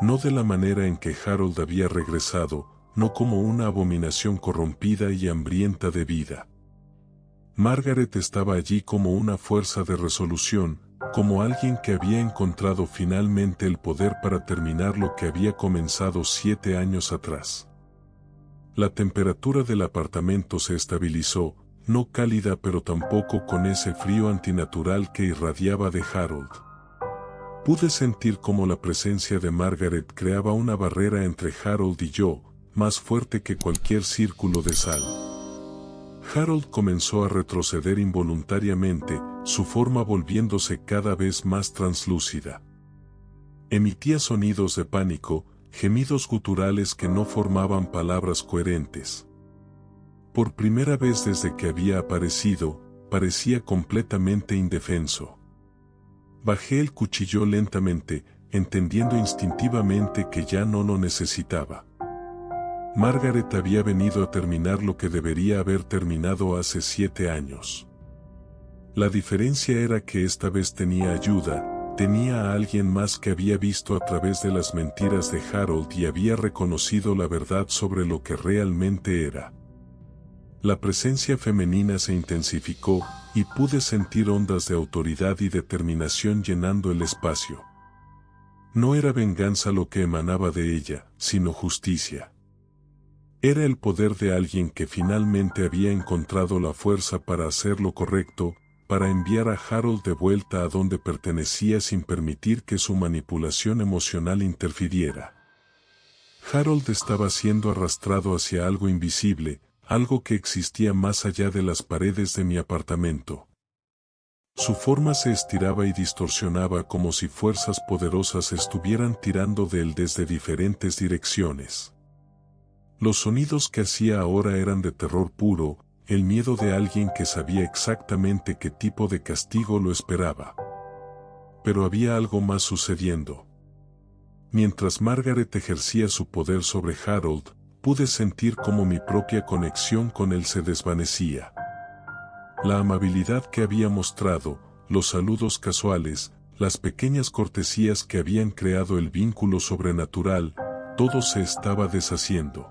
No de la manera en que Harold había regresado, no como una abominación corrompida y hambrienta de vida. Margaret estaba allí como una fuerza de resolución, como alguien que había encontrado finalmente el poder para terminar lo que había comenzado 7 años atrás. La temperatura del apartamento se estabilizó, no cálida pero tampoco con ese frío antinatural que irradiaba de Harold. Pude sentir cómo la presencia de Margaret creaba una barrera entre Harold y yo, más fuerte que cualquier círculo de sal. Harold comenzó a retroceder involuntariamente, su forma volviéndose cada vez más translúcida. Emitía sonidos de pánico, gemidos guturales que no formaban palabras coherentes. Por primera vez desde que había aparecido, parecía completamente indefenso. Bajé el cuchillo lentamente, entendiendo instintivamente que ya no lo necesitaba. Margaret había venido a terminar lo que debería haber terminado hace 7 años. La diferencia era que esta vez tenía ayuda, tenía a alguien más que había visto a través de las mentiras de Harold y había reconocido la verdad sobre lo que realmente era. La presencia femenina se intensificó, y pude sentir ondas de autoridad y determinación llenando el espacio. No era venganza lo que emanaba de ella, sino justicia. Era el poder de alguien que finalmente había encontrado la fuerza para hacer lo correcto, para enviar a Harold de vuelta a donde pertenecía sin permitir que su manipulación emocional interfiriera. Harold estaba siendo arrastrado hacia algo invisible, algo que existía más allá de las paredes de mi apartamento. Su forma se estiraba y distorsionaba como si fuerzas poderosas estuvieran tirando de él desde diferentes direcciones. Los sonidos que hacía ahora eran de terror puro, el miedo de alguien que sabía exactamente qué tipo de castigo lo esperaba. Pero había algo más sucediendo. Mientras Margaret ejercía su poder sobre Harold, pude sentir cómo mi propia conexión con él se desvanecía. La amabilidad que había mostrado, los saludos casuales, las pequeñas cortesías que habían creado el vínculo sobrenatural, todo se estaba deshaciendo.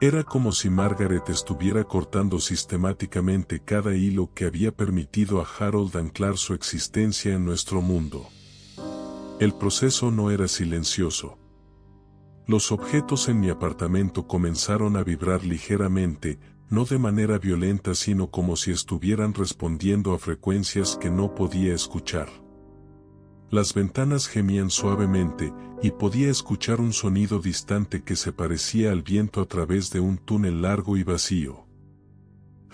Era como si Margaret estuviera cortando sistemáticamente cada hilo que había permitido a Harold anclar su existencia en nuestro mundo. El proceso no era silencioso. Los objetos en mi apartamento comenzaron a vibrar ligeramente, no de manera violenta sino como si estuvieran respondiendo a frecuencias que no podía escuchar. Las ventanas gemían suavemente, y podía escuchar un sonido distante que se parecía al viento a través de un túnel largo y vacío.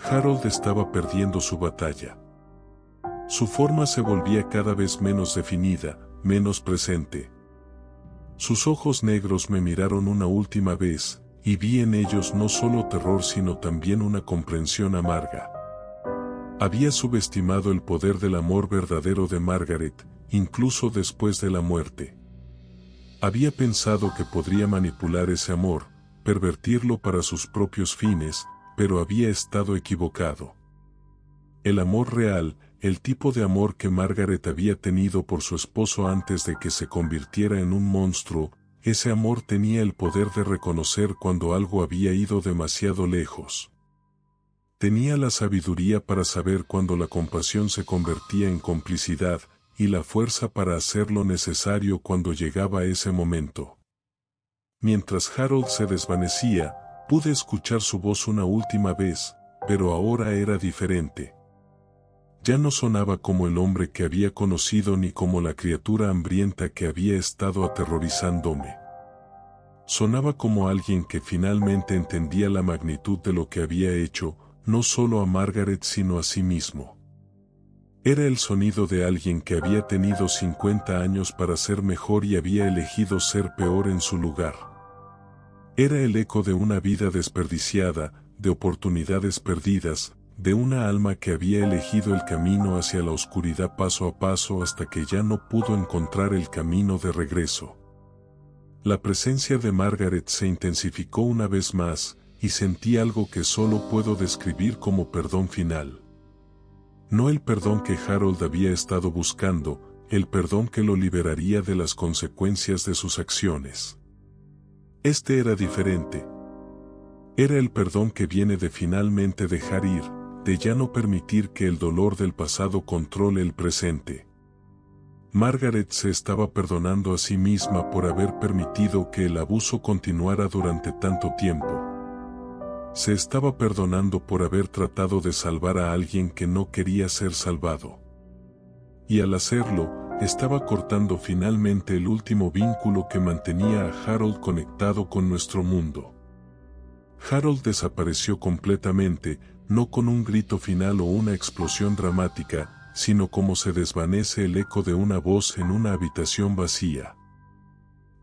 Harold estaba perdiendo su batalla. Su forma se volvía cada vez menos definida, menos presente. Sus ojos negros me miraron una última vez, y vi en ellos no solo terror sino también una comprensión amarga. Había subestimado el poder del amor verdadero de Margaret, incluso después de la muerte. Había pensado que podría manipular ese amor, pervertirlo para sus propios fines, pero había estado equivocado. El amor real, el tipo de amor que Margaret había tenido por su esposo antes de que se convirtiera en un monstruo, ese amor tenía el poder de reconocer cuando algo había ido demasiado lejos. Tenía la sabiduría para saber cuando la compasión se convertía en complicidad, y la fuerza para hacer lo necesario cuando llegaba ese momento. Mientras Harold se desvanecía, pude escuchar su voz una última vez, pero ahora era diferente. Ya no sonaba como el hombre que había conocido ni como la criatura hambrienta que había estado aterrorizándome. Sonaba como alguien que finalmente entendía la magnitud de lo que había hecho, no solo a Margaret sino a sí mismo. Era el sonido de alguien que había tenido 50 años para ser mejor y había elegido ser peor en su lugar. Era el eco de una vida desperdiciada, de oportunidades perdidas, de una alma que había elegido el camino hacia la oscuridad paso a paso hasta que ya no pudo encontrar el camino de regreso. La presencia de Margaret se intensificó una vez más, y sentí algo que solo puedo describir como perdón final. No el perdón que Harold había estado buscando, el perdón que lo liberaría de las consecuencias de sus acciones. Este era diferente. Era el perdón que viene de finalmente dejar ir, de ya no permitir que el dolor del pasado controle el presente. Margaret se estaba perdonando a sí misma por haber permitido que el abuso continuara durante tanto tiempo. Se estaba perdonando por haber tratado de salvar a alguien que no quería ser salvado. Y al hacerlo, estaba cortando finalmente el último vínculo que mantenía a Harold conectado con nuestro mundo. Harold desapareció completamente, no con un grito final o una explosión dramática, sino como se desvanece el eco de una voz en una habitación vacía.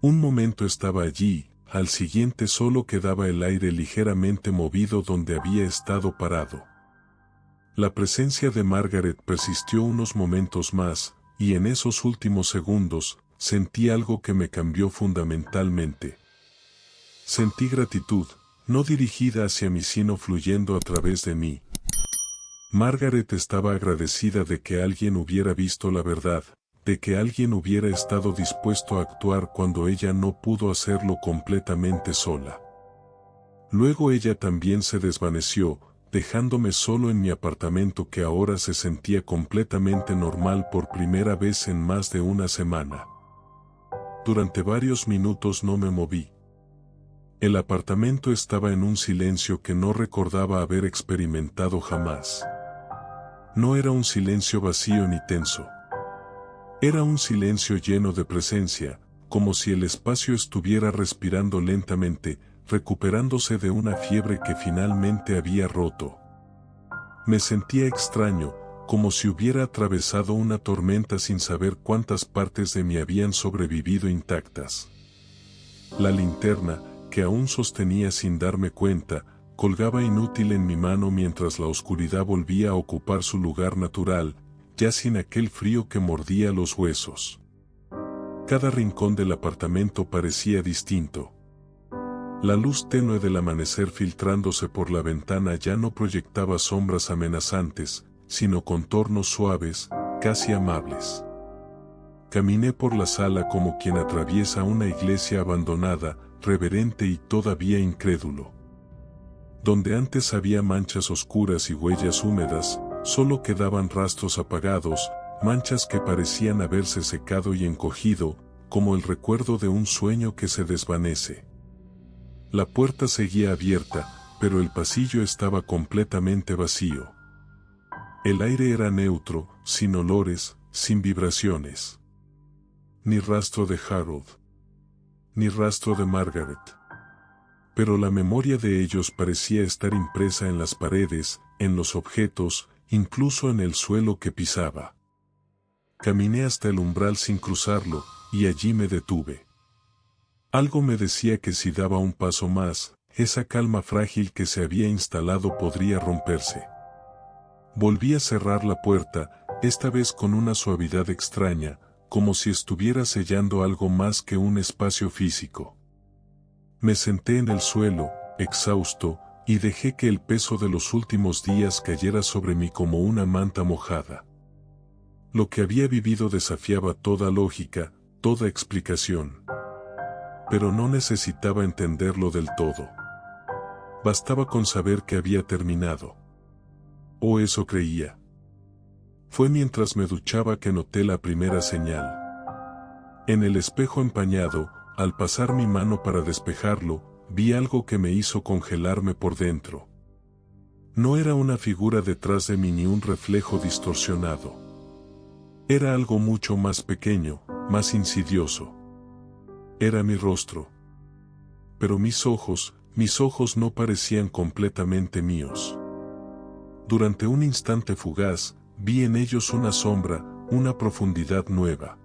Un momento estaba allí, al siguiente solo quedaba el aire ligeramente movido donde había estado parado. La presencia de Margaret persistió unos momentos más, y en esos últimos segundos, sentí algo que me cambió fundamentalmente. Sentí gratitud, no dirigida hacia mí sino fluyendo a través de mí. Margaret estaba agradecida de que alguien hubiera visto la verdad, de que alguien hubiera estado dispuesto a actuar cuando ella no pudo hacerlo completamente sola. Luego ella también se desvaneció, dejándome solo en mi apartamento que ahora se sentía completamente normal por primera vez en más de una semana. Durante varios minutos no me moví. El apartamento estaba en un silencio que no recordaba haber experimentado jamás. No era un silencio vacío ni tenso. Era un silencio lleno de presencia, como si el espacio estuviera respirando lentamente, recuperándose de una fiebre que finalmente había roto. Me sentía extraño, como si hubiera atravesado una tormenta sin saber cuántas partes de mí habían sobrevivido intactas. La linterna, que aún sostenía sin darme cuenta, colgaba inútil en mi mano mientras la oscuridad volvía a ocupar su lugar natural, ya sin aquel frío que mordía los huesos. Cada rincón del apartamento parecía distinto. La luz tenue del amanecer filtrándose por la ventana ya no proyectaba sombras amenazantes, sino contornos suaves, casi amables. Caminé por la sala como quien atraviesa una iglesia abandonada, reverente y todavía incrédulo. Donde antes había manchas oscuras y huellas húmedas, solo quedaban rastros apagados, manchas que parecían haberse secado y encogido, como el recuerdo de un sueño que se desvanece. La puerta seguía abierta, pero el pasillo estaba completamente vacío. El aire era neutro, sin olores, sin vibraciones. Ni rastro de Harold. Ni rastro de Margaret. Pero la memoria de ellos parecía estar impresa en las paredes, en los objetos, incluso en el suelo que pisaba. Caminé hasta el umbral sin cruzarlo, y allí me detuve. Algo me decía que si daba un paso más, esa calma frágil que se había instalado podría romperse. Volví a cerrar la puerta, esta vez con una suavidad extraña, como si estuviera sellando algo más que un espacio físico. Me senté en el suelo, exhausto, y dejé que el peso de los últimos días cayera sobre mí como una manta mojada. Lo que había vivido desafiaba toda lógica, toda explicación. Pero no necesitaba entenderlo del todo. Bastaba con saber que había terminado. O eso creía. Fue mientras me duchaba que noté la primera señal. En el espejo empañado, al pasar mi mano para despejarlo, vi algo que me hizo congelarme por dentro. No era una figura detrás de mí ni un reflejo distorsionado. Era algo mucho más pequeño, más insidioso. Era mi rostro. Pero mis ojos no parecían completamente míos. Durante un instante fugaz, vi en ellos una sombra, una profundidad nueva.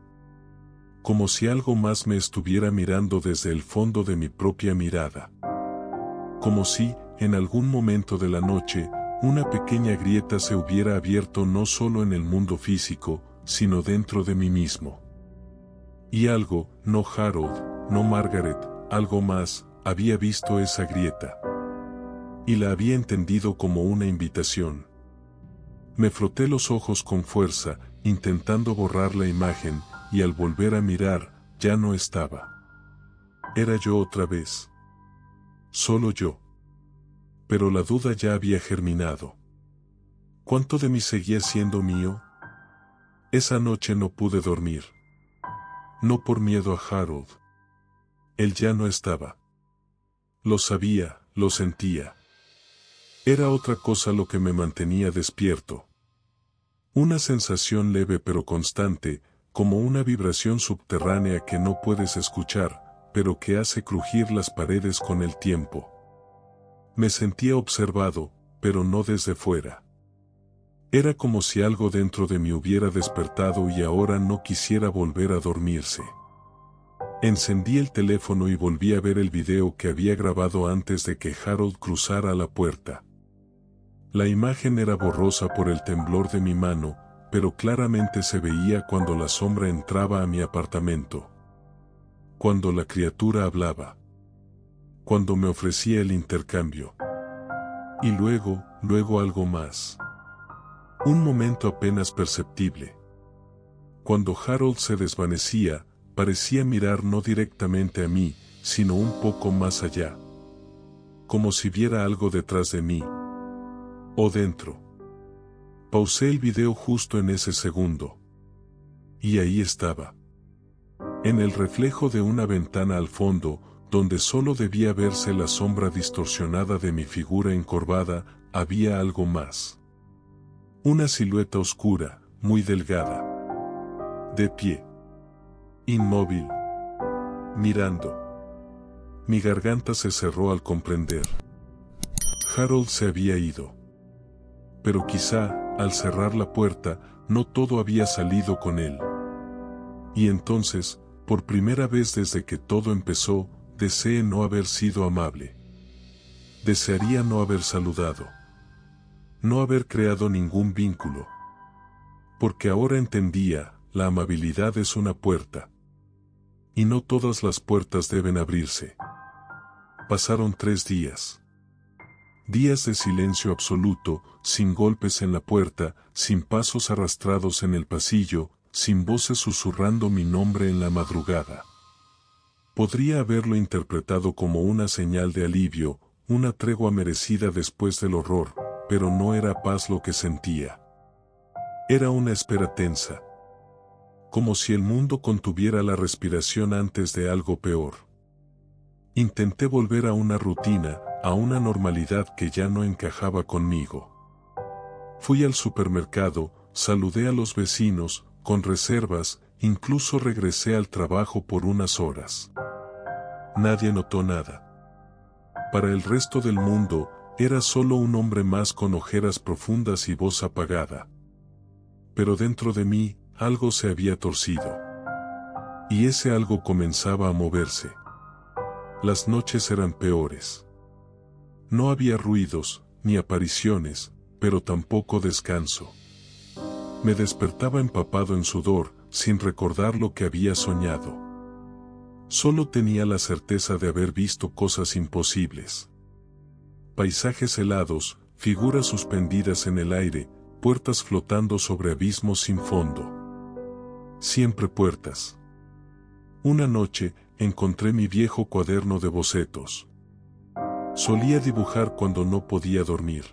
Como si algo más me estuviera mirando desde el fondo de mi propia mirada. Como si, en algún momento de la noche, una pequeña grieta se hubiera abierto no solo en el mundo físico, sino dentro de mí mismo. Y algo, no Harold, no Margaret, algo más, había visto esa grieta. Y la había entendido como una invitación. Me froté los ojos con fuerza, intentando borrar la imagen, y al volver a mirar, ya no estaba. Era yo otra vez. Solo yo. Pero la duda ya había germinado. ¿Cuánto de mí seguía siendo mío? Esa noche no pude dormir. No por miedo a Harold. Él ya no estaba. Lo sabía, lo sentía. Era otra cosa lo que me mantenía despierto. Una sensación leve pero constante, como una vibración subterránea que no puedes escuchar, pero que hace crujir las paredes con el tiempo. Me sentía observado, pero no desde fuera. Era como si algo dentro de mí hubiera despertado y ahora no quisiera volver a dormirse. Encendí el teléfono y volví a ver el video que había grabado antes de que Harold cruzara la puerta. La imagen era borrosa por el temblor de mi mano, pero claramente se veía cuando la sombra entraba a mi apartamento. Cuando la criatura hablaba. Cuando me ofrecía el intercambio. Y luego algo más. Un momento apenas perceptible. Cuando Harold se desvanecía, parecía mirar no directamente a mí, sino un poco más allá. Como si viera algo detrás de mí. O dentro. Pausé el video justo en ese segundo. Y ahí estaba. En el reflejo de una ventana al fondo, donde solo debía verse la sombra distorsionada de mi figura encorvada, había algo más. Una silueta oscura, muy delgada. De pie. Inmóvil. Mirando. Mi garganta se cerró al comprender. Harold se había ido. Pero quizá, al cerrar la puerta, no todo había salido con él. Y entonces, por primera vez desde que todo empezó, deseé no haber sido amable. Desearía no haber saludado. No haber creado ningún vínculo. Porque ahora entendía, la amabilidad es una puerta. Y no todas las puertas deben abrirse. Pasaron 3 días. Días de silencio absoluto, sin golpes en la puerta, sin pasos arrastrados en el pasillo, sin voces susurrando mi nombre en la madrugada. Podría haberlo interpretado como una señal de alivio, una tregua merecida después del horror, pero no era paz lo que sentía. Era una espera tensa. Como si el mundo contuviera la respiración antes de algo peor. Intenté volver a una rutina, a una normalidad que ya no encajaba conmigo. Fui al supermercado, saludé a los vecinos, con reservas, incluso regresé al trabajo por unas horas. Nadie notó nada. Para el resto del mundo, era solo un hombre más con ojeras profundas y voz apagada. Pero dentro de mí, algo se había torcido. Y ese algo comenzaba a moverse. Las noches eran peores. No había ruidos, ni apariciones, pero tampoco descanso. Me despertaba empapado en sudor, sin recordar lo que había soñado. Solo tenía la certeza de haber visto cosas imposibles. Paisajes helados, figuras suspendidas en el aire, puertas flotando sobre abismos sin fondo. Siempre puertas. Una noche, encontré mi viejo cuaderno de bocetos. Solía dibujar cuando no podía dormir.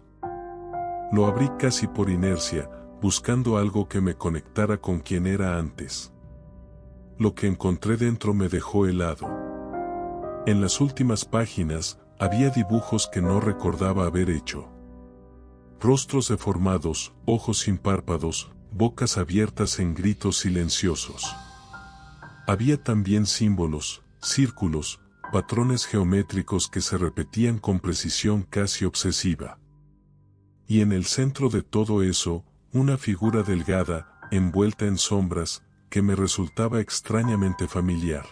Lo abrí casi por inercia, buscando algo que me conectara con quien era antes. Lo que encontré dentro me dejó helado. En las últimas páginas, había dibujos que no recordaba haber hecho. Rostros deformados, ojos sin párpados, bocas abiertas en gritos silenciosos. Había también símbolos, círculos, patrones geométricos que se repetían con precisión casi obsesiva. Y en el centro de todo eso, una figura delgada, envuelta en sombras, que me resultaba extrañamente familiar.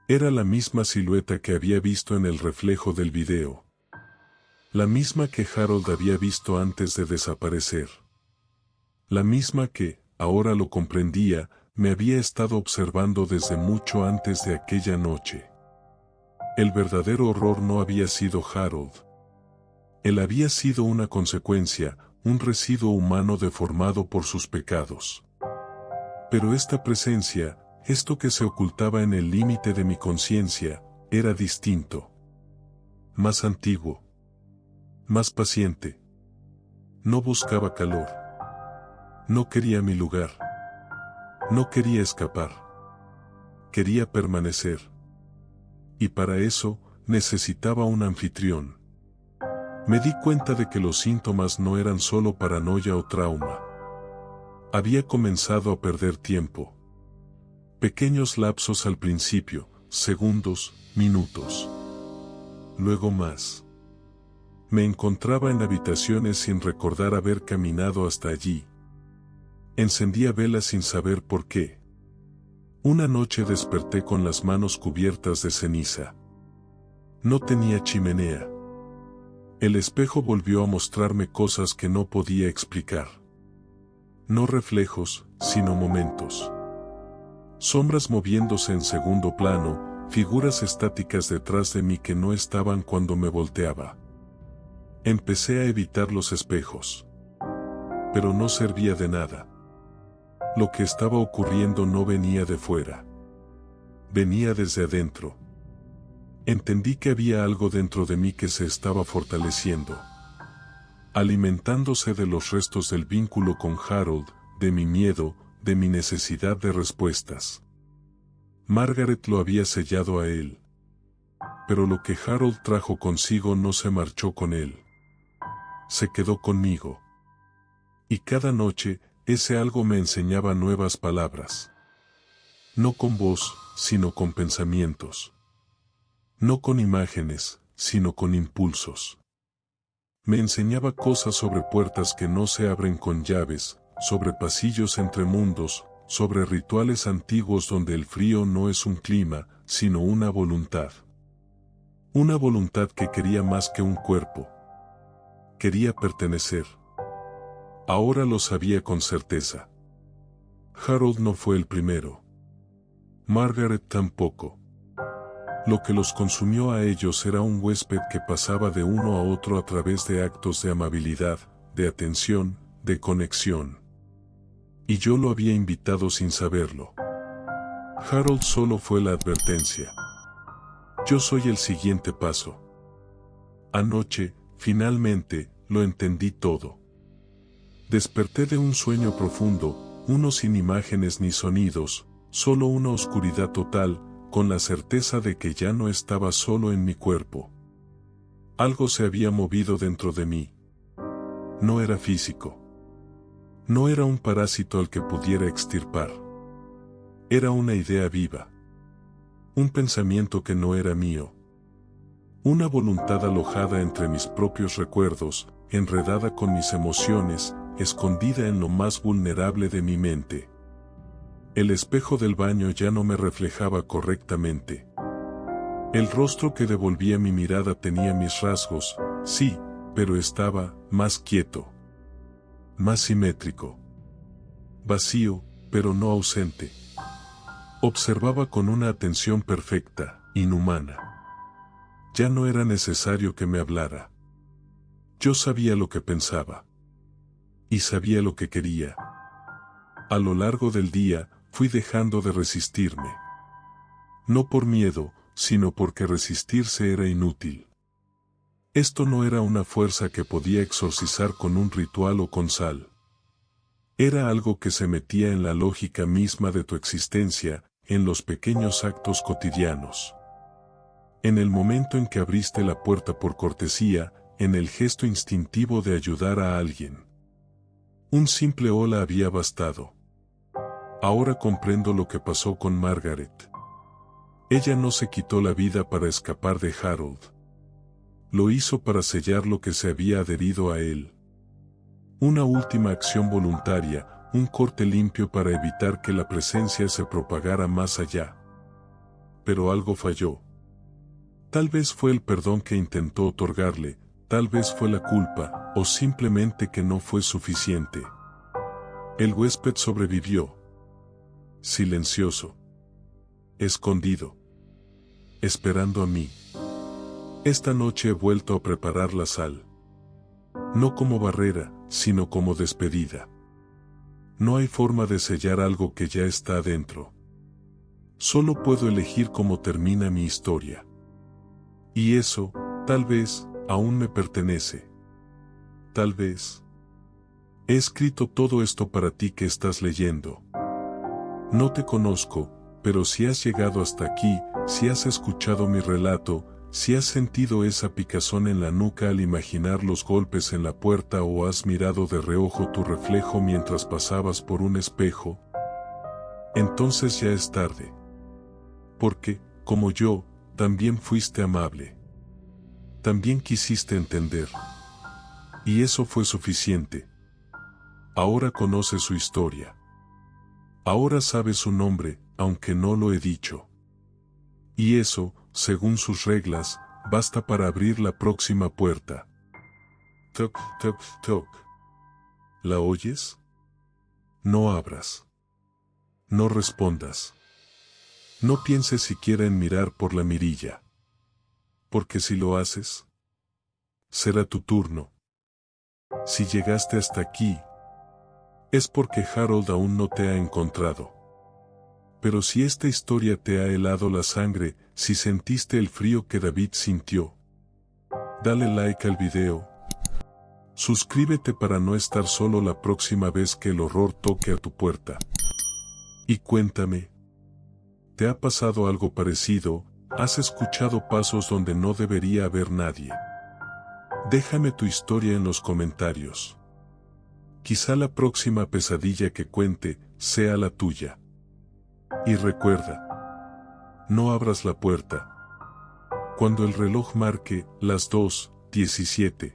Era la misma silueta que había visto en el reflejo del video. La misma que Harold había visto antes de desaparecer. La misma que, ahora lo comprendía, me había estado observando desde mucho antes de aquella noche. El verdadero horror no había sido Harold. Él había sido una consecuencia, un residuo humano deformado por sus pecados. Pero esta presencia, esto que se ocultaba en el límite de mi conciencia, era distinto. Más antiguo. Más paciente. No buscaba calor. No quería mi lugar. No quería escapar. Quería permanecer. Y para eso, necesitaba un anfitrión. Me di cuenta de que los síntomas no eran solo paranoia o trauma. Había comenzado a perder tiempo. Pequeños lapsos al principio, segundos, minutos. Luego más. Me encontraba en habitaciones sin recordar haber caminado hasta allí. Encendía velas sin saber por qué. Una noche desperté con las manos cubiertas de ceniza. No tenía chimenea. El espejo volvió a mostrarme cosas que no podía explicar. No reflejos, sino momentos. Sombras moviéndose en segundo plano, figuras estáticas detrás de mí que no estaban cuando me volteaba. Empecé a evitar los espejos. Pero no servía de nada. Lo que estaba ocurriendo no venía de fuera. Venía desde adentro. Entendí que había algo dentro de mí que se estaba fortaleciendo. Alimentándose de los restos del vínculo con Harold, de mi miedo, de mi necesidad de respuestas. Margaret lo había sellado a él. Pero lo que Harold trajo consigo no se marchó con él. Se quedó conmigo. Y cada noche, ese algo me enseñaba nuevas palabras. No con voz, sino con pensamientos. No con imágenes, sino con impulsos. Me enseñaba cosas sobre puertas que no se abren con llaves, sobre pasillos entre mundos, sobre rituales antiguos donde el frío no es un clima, sino una voluntad. Una voluntad que quería más que un cuerpo. Quería pertenecer. Ahora lo sabía con certeza. Harold no fue el primero. Margaret tampoco. Lo que los consumió a ellos era un huésped que pasaba de uno a otro a través de actos de amabilidad, de atención, de conexión. Y yo lo había invitado sin saberlo. Harold solo fue la advertencia. Yo soy el siguiente paso. Anoche, finalmente, lo entendí todo. Desperté de un sueño profundo, uno sin imágenes ni sonidos, solo una oscuridad total, con la certeza de que ya no estaba solo en mi cuerpo. Algo se había movido dentro de mí. No era físico. No era un parásito al que pudiera extirpar. Era una idea viva. Un pensamiento que no era mío. Una voluntad alojada entre mis propios recuerdos, enredada con mis emociones, escondida en lo más vulnerable de mi mente. El espejo del baño ya no me reflejaba correctamente. El rostro que devolvía mi mirada tenía mis rasgos, sí, pero estaba más quieto. Más simétrico. Vacío, pero no ausente. Observaba con una atención perfecta, inhumana. Ya no era necesario que me hablara. Yo sabía lo que pensaba. Y sabía lo que quería. A lo largo del día, fui dejando de resistirme. No por miedo, sino porque resistirse era inútil. Esto no era una fuerza que podía exorcizar con un ritual o con sal. Era algo que se metía en la lógica misma de tu existencia, en los pequeños actos cotidianos. En el momento en que abriste la puerta por cortesía, en el gesto instintivo de ayudar a alguien. Un simple hola había bastado. Ahora comprendo lo que pasó con Margaret. Ella no se quitó la vida para escapar de Harold. Lo hizo para sellar lo que se había adherido a él. Una última acción voluntaria, un corte limpio para evitar que la presencia se propagara más allá. Pero algo falló. Tal vez fue el perdón que intentó otorgarle, tal vez fue la culpa, o simplemente que no fue suficiente. El huésped sobrevivió. Silencioso. Escondido. Esperando a mí. Esta noche he vuelto a preparar la sal. No como barrera, sino como despedida. No hay forma de sellar algo que ya está adentro. Solo puedo elegir cómo termina mi historia. Y eso, tal vez, aún me pertenece. Tal vez. He escrito todo esto para ti que estás leyendo. No te conozco, pero si has llegado hasta aquí, si has escuchado mi relato, si has sentido esa picazón en la nuca al imaginar los golpes en la puerta o has mirado de reojo tu reflejo mientras pasabas por un espejo, entonces ya es tarde. Porque, como yo, también fuiste amable. También quisiste entender. Y eso fue suficiente. Ahora conoces su historia. Ahora sabes su nombre, aunque no lo he dicho. Y eso, según sus reglas, basta para abrir la próxima puerta. Toc, toc, toc. ¿La oyes? No abras. No respondas. No pienses siquiera en mirar por la mirilla. Porque si lo haces, será tu turno. Si llegaste hasta aquí, es porque Harold aún no te ha encontrado. Pero si esta historia te ha helado la sangre, si sentiste el frío que David sintió, dale like al video. Suscríbete para no estar solo la próxima vez que el horror toque a tu puerta. Y cuéntame, ¿te ha pasado algo parecido? ¿Has escuchado pasos donde no debería haber nadie? Déjame tu historia en los comentarios. Quizá la próxima pesadilla que cuente sea la tuya. Y recuerda, no abras la puerta. Cuando el reloj marque las 2:17.